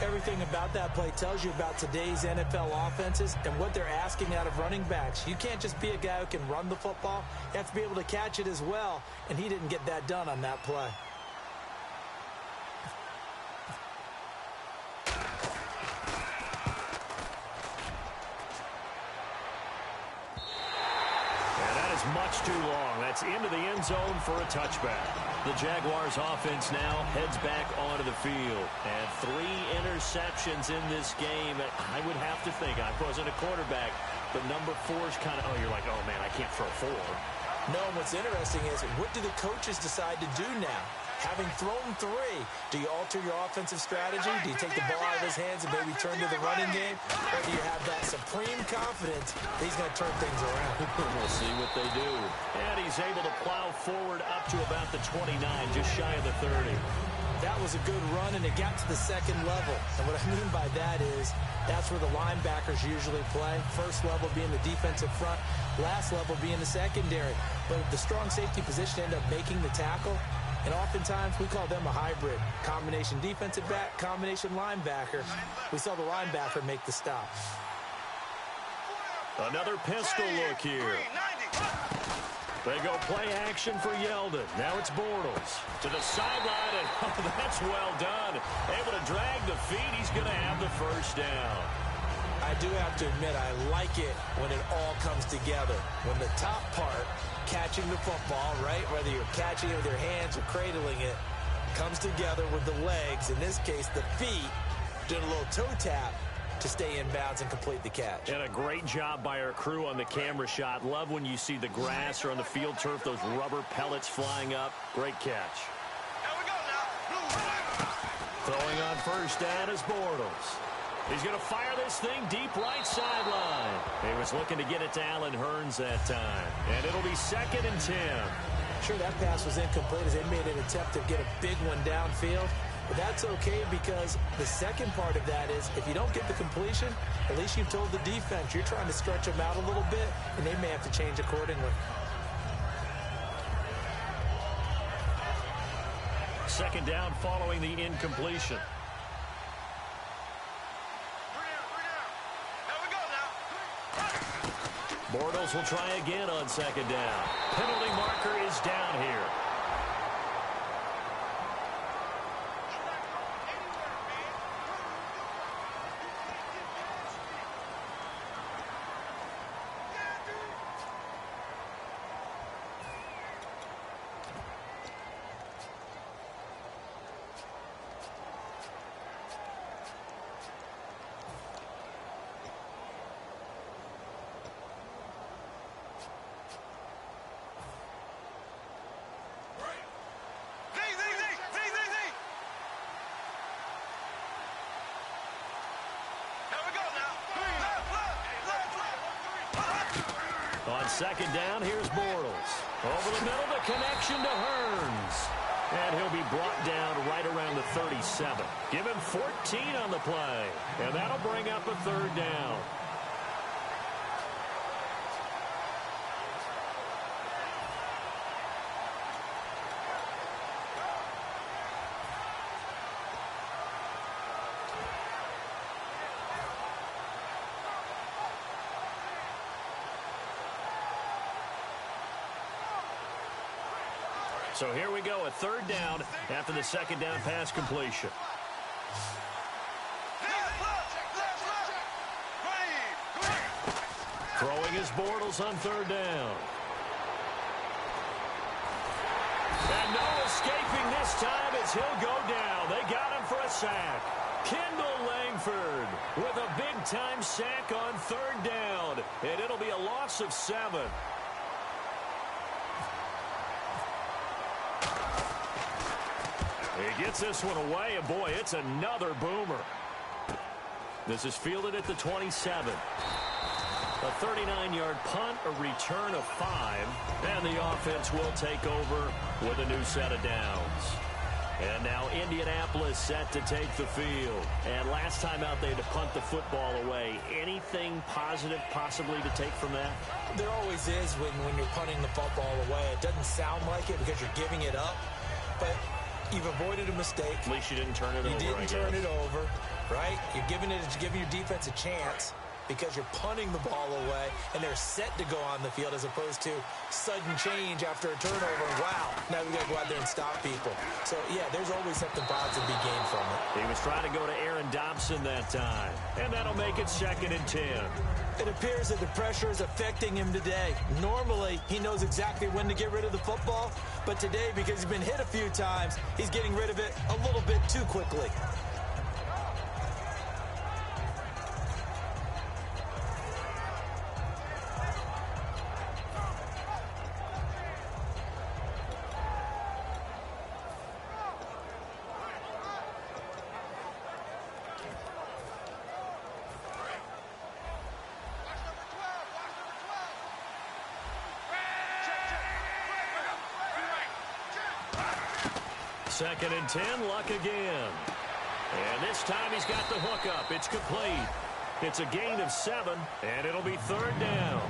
Everything about that play tells you about today's NFL offenses and what they're asking out of running backs. You can't just be a guy who can run the football. You have to be able to catch it as well, and he didn't get that done on that play. Much too long. That's into the end zone for a touchback. The Jaguars offense now heads back onto the field. And 3 interceptions in this game. I would have to think, I wasn't a quarterback, but number 4's kind of, oh, you're like, oh, man, I can't throw 4. No, what's interesting is, what do the coaches decide to do now? Having thrown 3, do you alter your offensive strategy? Do you take the ball out of his hands and maybe turn to the running game? Or do you have that supreme confidence that he's going to turn things around? We'll see what they do. And he's able to plow forward up to about the 29, just shy of the 30. That was a good run, and it got to the second level. And what I mean by that is that's where the linebackers usually play. First level being the defensive front, last level being the secondary. But the strong safety position ended up making the tackle. And oftentimes, we call them a hybrid. Combination defensive back, combination linebacker. We saw the linebacker make the stop. Another pistol look here. They go play action for Yeldon. Now it's Bortles to the sideline, and oh, that's well done. Able to drag the feet. He's going to have the first down. I do have to admit, I like it when it all comes together. When the top part, catching the football, right, whether you're catching it with your hands or cradling it, comes together with the legs, in this case the feet, doing a little toe tap to stay in bounds and complete the catch. And a great job by our crew on the camera shot. Love when you see the grass or on the field turf, those rubber pellets flying up. Great catch. Here we go now. Throwing on first down is Bortles. He's going to fire this thing deep right sideline. He was looking to get it to Allen Hurns that time. And it'll be 2nd and 10. Sure, that pass was incomplete as they made an attempt to get a big one downfield. But that's okay because the second part of that is if you don't get the completion, at least you've told the defense you're trying to stretch them out a little bit, and they may have to change accordingly. Second down following the incompletion. Bortles will try again on second down. Penalty marker is down here. On second down, here's Bortles. Over the middle, the connection to Hearns. And he'll be brought down right around the 37. Give him 14 on the play. And that'll bring up a third down. So here we go, a third down after the second down pass completion. Throwing his Bortles on third down. And no escaping this time as he'll go down. They got him for a sack. Kendall Langford with a big-time sack on third down. And it'll be a loss of 7. He gets this one away, and boy, it's another boomer. This is fielded at the 27. A 39-yard punt, a return of 5, and the offense will take over with a new set of downs. And now Indianapolis set to take the field. And last time out, they had to punt the football away. Anything positive possibly to take from that? There always is when you're punting the football away. It doesn't sound like it because you're giving it up, but you've avoided a mistake. At least you didn't turn it over. You didn't turn it over, right? You're giving your defense a chance because you're punting the ball away, and they're set to go on the field as opposed to sudden change after a turnover. Wow, now we got to go out there and stop people. So, yeah, there's always something positive to be gained from it. He was trying to go to Aaron Dobson that time, and that'll make it 2nd and 10. It appears that the pressure is affecting him today. Normally, he knows exactly when to get rid of the football, but today, because he's been hit a few times, he's getting rid of it a little bit too quickly. Second and 10, Luck again. And this time he's got the hook up. It's complete. It's a gain of 7, and it'll be third down.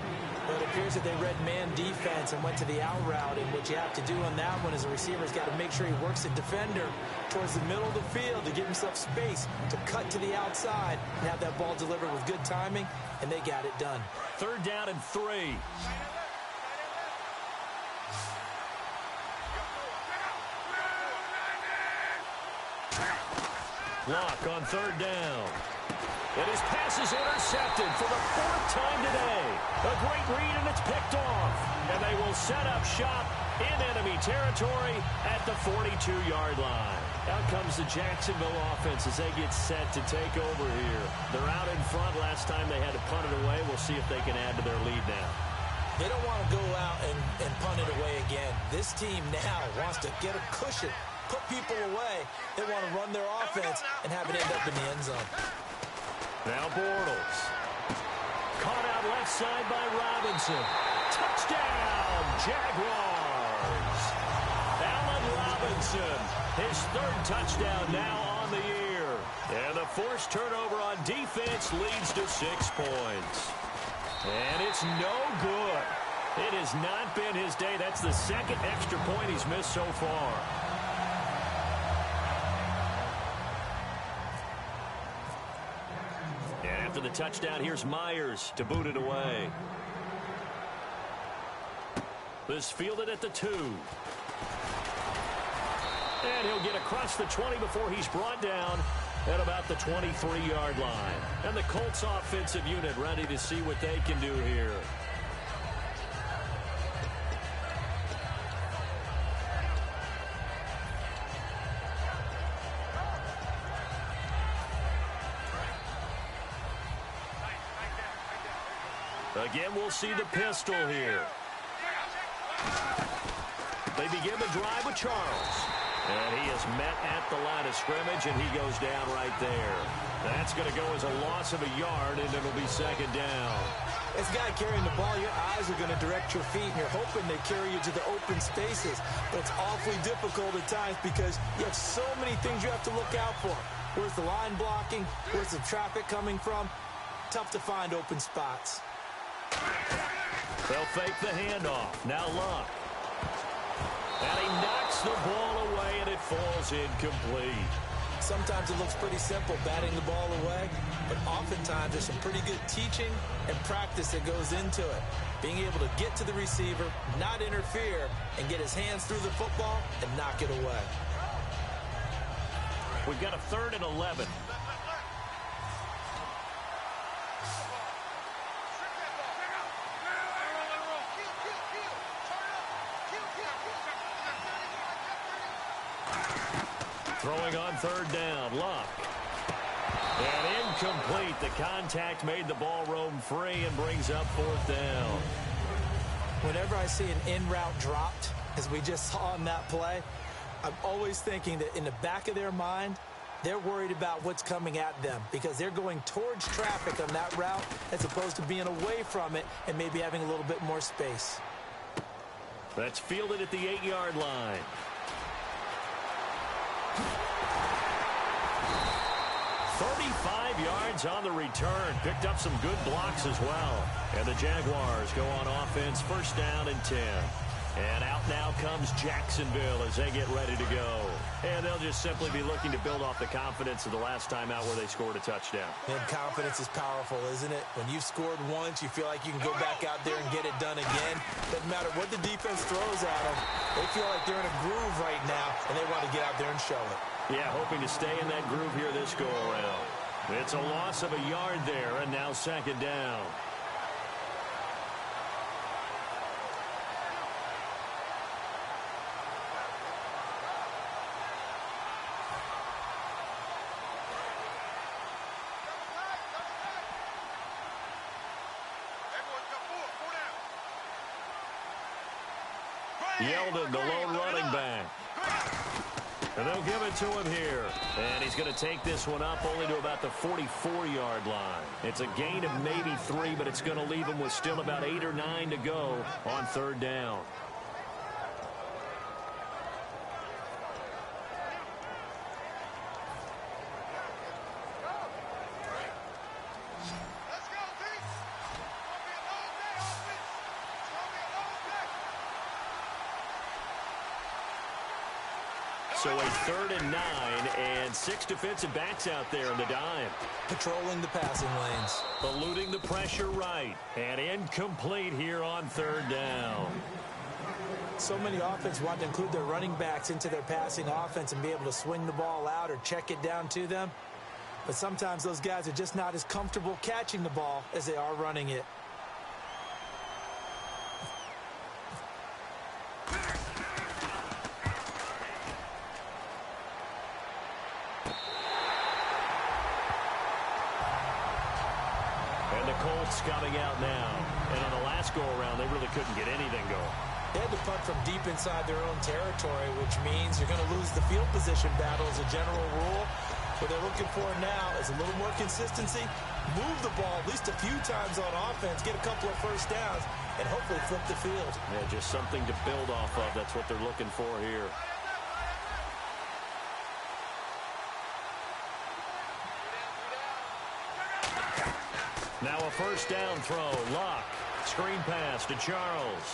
Well, it appears that they read man defense and went to the out route, and what you have to do on that one is the receiver's got to make sure he works the defender towards the middle of the field to give himself space to cut to the outside and have that ball delivered with good timing, and they got it done. Third down and 3. Luck on third down. And his pass is intercepted for the 4th time today. A great read, and it's picked off. And they will set up shop in enemy territory at the 42-yard line. Out comes the Jacksonville offense as they get set to take over here. They're out in front. Last time they had to punt it away. We'll see if they can add to their lead now. They don't want to go out and punt it away again. This team now wants to get a cushion, put people away. They want to run their offense and have it end up in the end zone. Now Bortles. Caught out left side by Robinson. Touchdown, Jaguars. Allen Robinson, his 3rd touchdown now on the year. And the forced turnover on defense leads to 6 points. And it's no good. It has not been his day. That's the 2nd extra point he's missed so far. And after the touchdown, here's Myers to boot it away. This fielded at the 2. And he'll get across the 20 before he's brought down at about the 23-yard line. And the Colts offensive unit ready to see what they can do here. Again, we'll see the pistol here. They begin the drive with Charles. And he is met at the line of scrimmage, and he goes down right there. That's going to go as a loss of a yard, and it'll be second down. As a guy carrying the ball, your eyes are going to direct your feet, and you're hoping they carry you to the open spaces. But it's awfully difficult at times because you have so many things you have to look out for. Where's the line blocking? Where's the traffic coming from? Tough to find open spots. They'll fake the handoff. Now Luck. And he knocks the ball away, and it falls incomplete. Sometimes it looks pretty simple, batting the ball away, but oftentimes there's some pretty good teaching and practice that goes into it. Being able to get to the receiver, not interfere, and get his hands through the football and knock it away. We've got a 3rd and 11. Throwing on 3rd down, Luck. And incomplete. The contact made the ball roam free and brings up 4th down. Whenever I see an in-route dropped, as we just saw on that play, I'm always thinking that in the back of their mind, they're worried about what's coming at them because they're going towards traffic on that route as opposed to being away from it and maybe having a little bit more space. That's fielded at the 8-yard line. 35 yards on the return. Picked up some good blocks as well. And the Jaguars go on offense, 1st down and 10. And out now comes Jacksonville as they get ready to go. And they'll just simply be looking to build off the confidence of the last time out where they scored a touchdown. And confidence is powerful, isn't it? When you've scored once, you feel like you can go back out there and get it done again. Doesn't matter what the defense throws at them. They feel like they're in a groove right now, and they want to get out there and show it. Yeah, hoping to stay in that groove here this go-around. It's a loss of a yard there, and now 2nd down. Yeldon, the lone running back. And they'll give it to him here. And he's going to take this one up only to about the 44-yard line. It's a gain of maybe 3, but it's going to leave him with still about 8 or 9 to go on 3rd down. So a 3rd and 9 and 6 defensive backs out there in the dime. Patrolling the passing lanes. Eluding the pressure right. And incomplete here on 3rd down. So many offenses want to include their running backs into their passing offense and be able to swing the ball out or check it down to them. But sometimes those guys are just not as comfortable catching the ball as they are running it. Colts coming out now. And on the last go-around, they really couldn't get anything going. They had to punt from deep inside their own territory, which means you're going to lose the field position battle as a general rule. What they're looking for now is a little more consistency, move the ball at least a few times on offense, get a couple of 1st downs, and hopefully flip the field. Yeah, just something to build off of. That's what they're looking for here. Now a 1st down throw. Luck. Screen pass to Charles.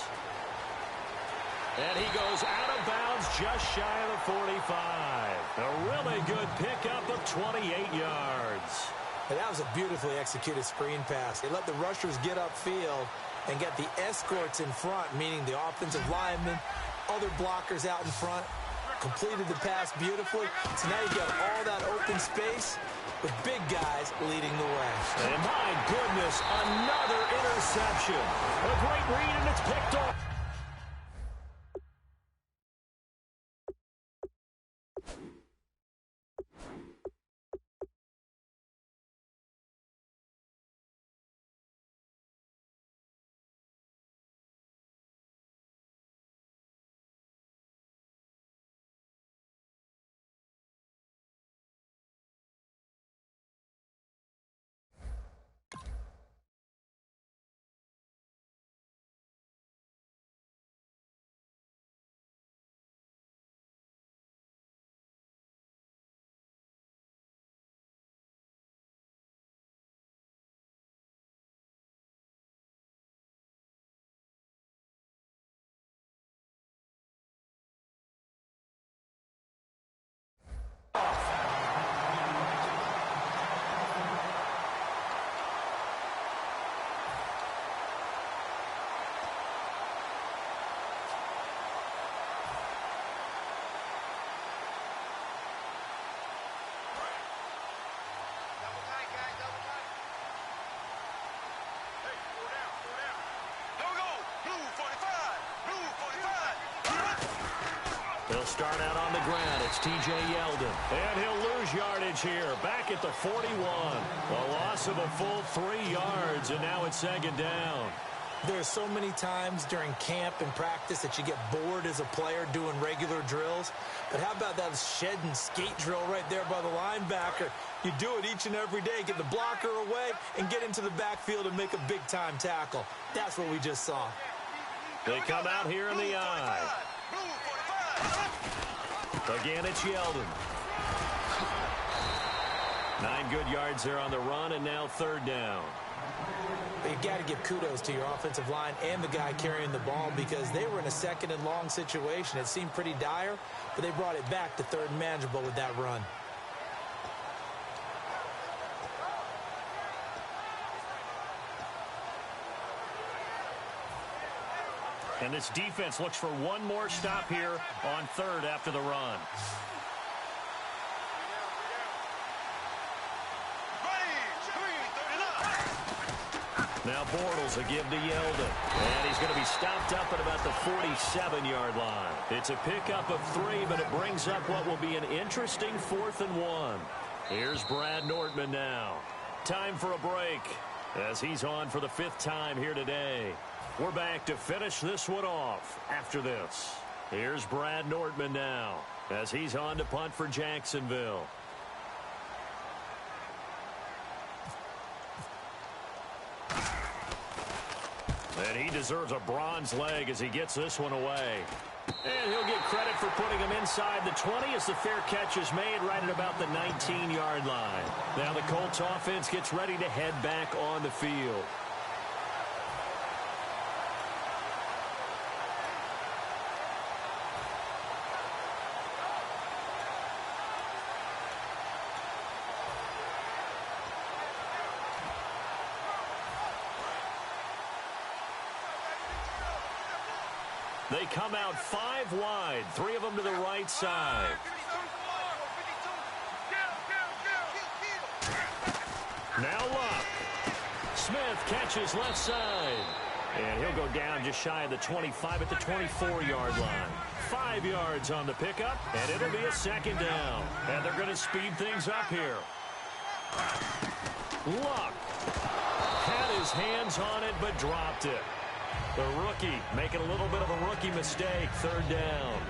And he goes out of bounds just shy of the 45. A really good pickup of 28 yards. And that was a beautifully executed screen pass. They let the rushers get upfield, and get the escorts in front, meaning the offensive linemen, other blockers out in front, completed the pass beautifully. So now you got all that open space with big guys leading the way. And my goodness, another interception. A great read, and it's picked off. He'll start out on the ground. It's T.J. Yeldon. And he'll lose yardage here. Back at the 41. A loss of a full 3 yards, and now it's second down. There's so many times during camp and practice that you get bored as a player doing regular drills. But how about that shed and skate drill right there by the linebacker? You do it each and every day. Get the blocker away and get into the backfield and make a big-time tackle. That's what we just saw. They come out here in the eye. Again, it's Yeldon. 9 good yards there on the run, and now third down. But you've got to give kudos to your offensive line and the guy carrying the ball because they were in a second and long situation. It seemed pretty dire, but they brought it back to third and manageable with that run. And this defense looks for one more stop here on third after the run. Now Bortles will give to Yeldon. And he's going to be stopped up at about the 47-yard line. It's a pickup of 3, but it brings up what will be an interesting 4th and 1. Here's Brad Nortman now. Time for a break as he's on for the 5th time here today. We're back to finish this one off after this. Here's Brad Nortman now as he's on to punt for Jacksonville. And he deserves a bronze leg as he gets this one away. And he'll get credit for putting him inside the 20 as the fair catch is made right at about the 19-yard line. Now the Colts offense gets ready to head back on the field. They come out 5 wide, 3 of them to the right side. Now Luck. Smith catches left side. And he'll go down just shy of the 25 at the 24-yard line. 5 yards on the pickup, and it'll be a second down. And they're going to speed things up here. Luck had his hands on it, but dropped it. The rookie making a little bit of a rookie mistake, third down.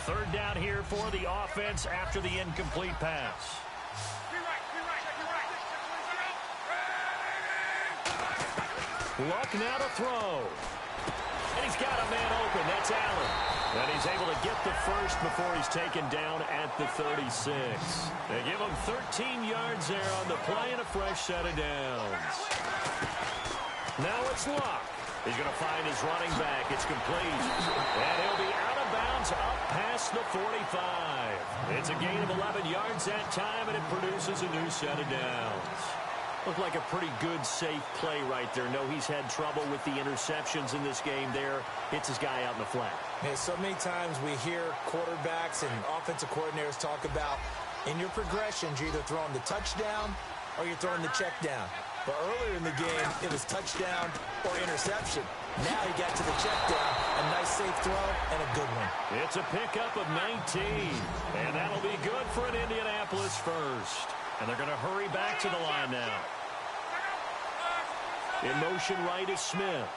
Third down here for the offense after the incomplete pass. Luck now to throw. And he's got a man open. That's Allen. And he's able to get the first before he's taken down at the 36. They give him 13 yards there on the play and a fresh set of downs. Now it's Luck. He's going to find his running back. It's complete. And he'll be out of bounds up past the 45. It's a gain of 11 yards that time, and it produces a new set of downs. Looked like a pretty good, safe play right there. No, he's had trouble with the interceptions in this game there. Hits his guy out in the flat. Hey, so many times we hear quarterbacks and offensive coordinators talk about in your progressions, you're either throwing the touchdown or you're throwing the check down. But earlier in the game, it was touchdown or interception. Now he got to the check down, a nice safe throw, and a good one. It's a pickup of 19, and that'll be good for an Indianapolis first. And they're going to hurry back to the line now. In motion right is Smith.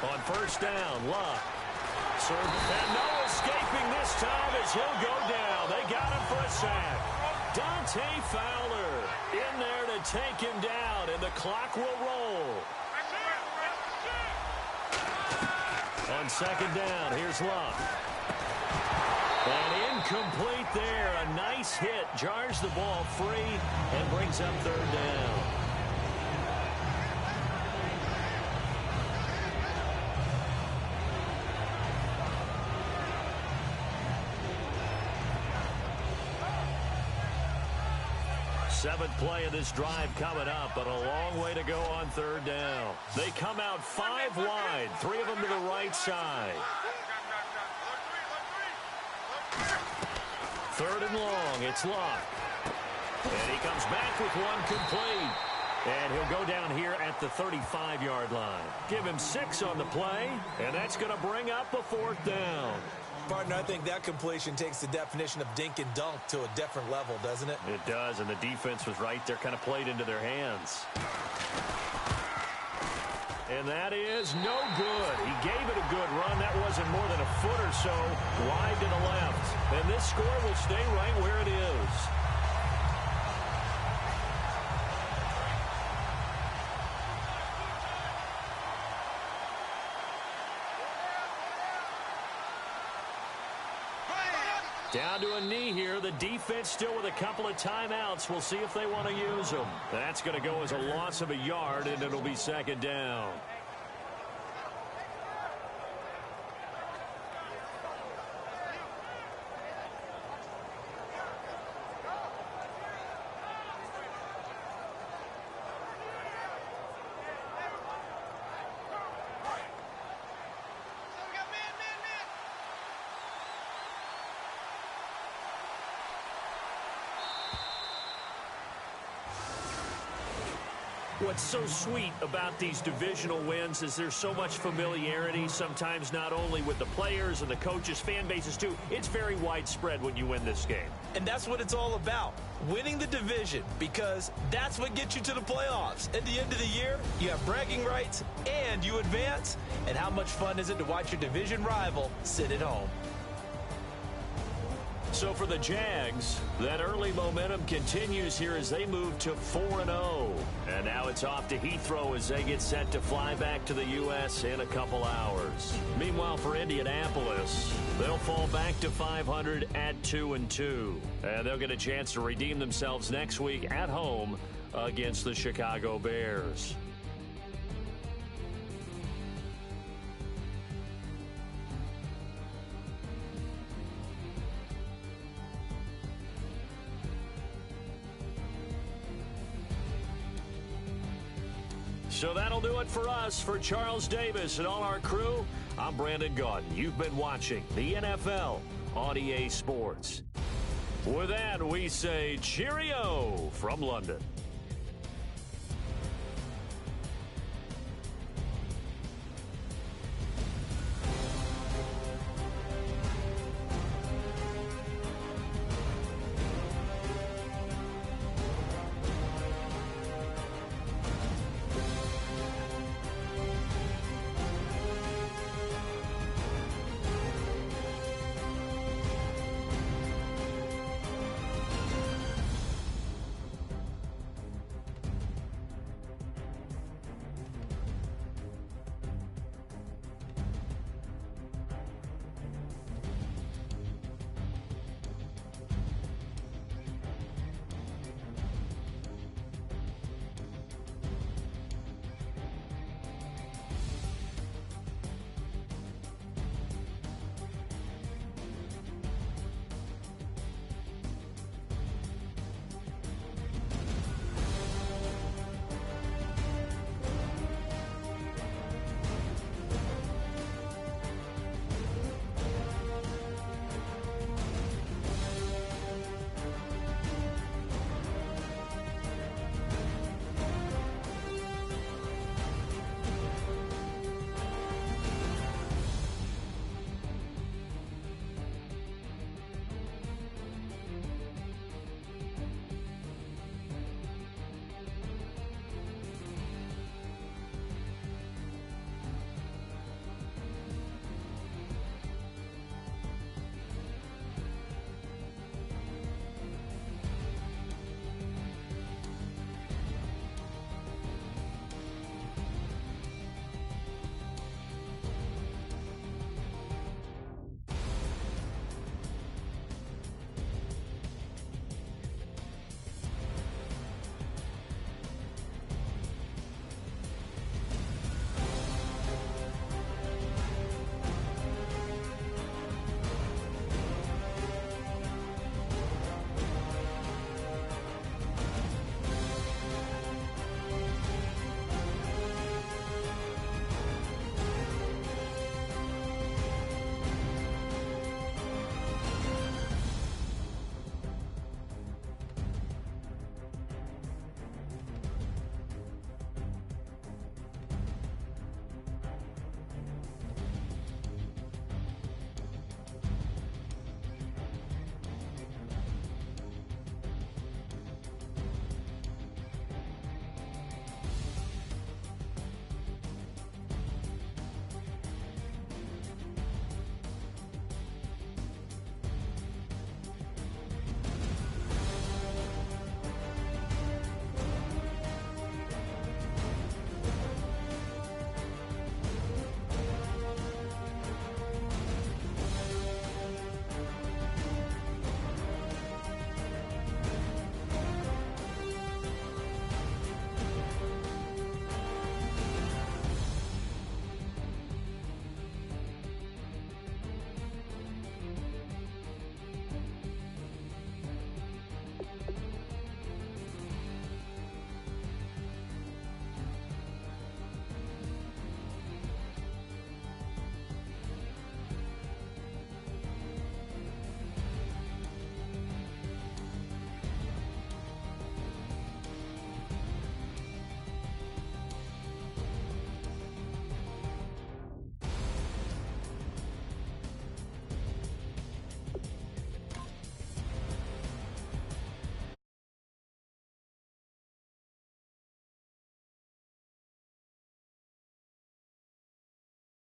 On first down, Luck. And no escaping this time as he'll go down. They got him for a sack. Dante Fowler in there to take him down, and the clock will roll. On second down, here's Luck. And incomplete there. A nice hit. Jars the ball free and brings up third down. Seventh play of this drive coming up, but a long way to go on third down. They come out 5 wide, 3 of them to the right side. Third and long, it's Luck. And he comes back with one complete. And he'll go down here at the 35-yard line. Give him 6 on the play, and that's going to bring up a 4th down. Partner, I think that completion takes the definition of dink and dunk to a different level, doesn't it? It does, and the defense was right there, kind of played into their hands. And that is no good. He gave it a good run. That wasn't more than a foot or so wide to the left. And this score will stay right where it is. Down to a knee here. The defense still with a couple of timeouts. We'll see if they want to use them. That's going to go as a loss of a yard, and it'll be second down. What's so sweet about these divisional wins is there's so much familiarity, sometimes not only with the players and the coaches, fan bases too. It's very widespread when you win this game. And that's what it's all about, winning the division, because that's what gets you to the playoffs. At the end of the year, you have bragging rights and you advance. And how much fun is it to watch your division rival sit at home? So for the Jags, that early momentum continues here as they move to 4-0. And now it's off to Heathrow as they get set to fly back to the U.S. in a couple hours. Meanwhile, for Indianapolis, they'll fall back to 500 at 2-2. And they'll get a chance to redeem themselves next week at home against the Chicago Bears. So that'll do it for us. For Charles Davis and all our crew, I'm Brandon Gaudin. You've been watching the NFL on EA Sports. With that, we say cheerio from London.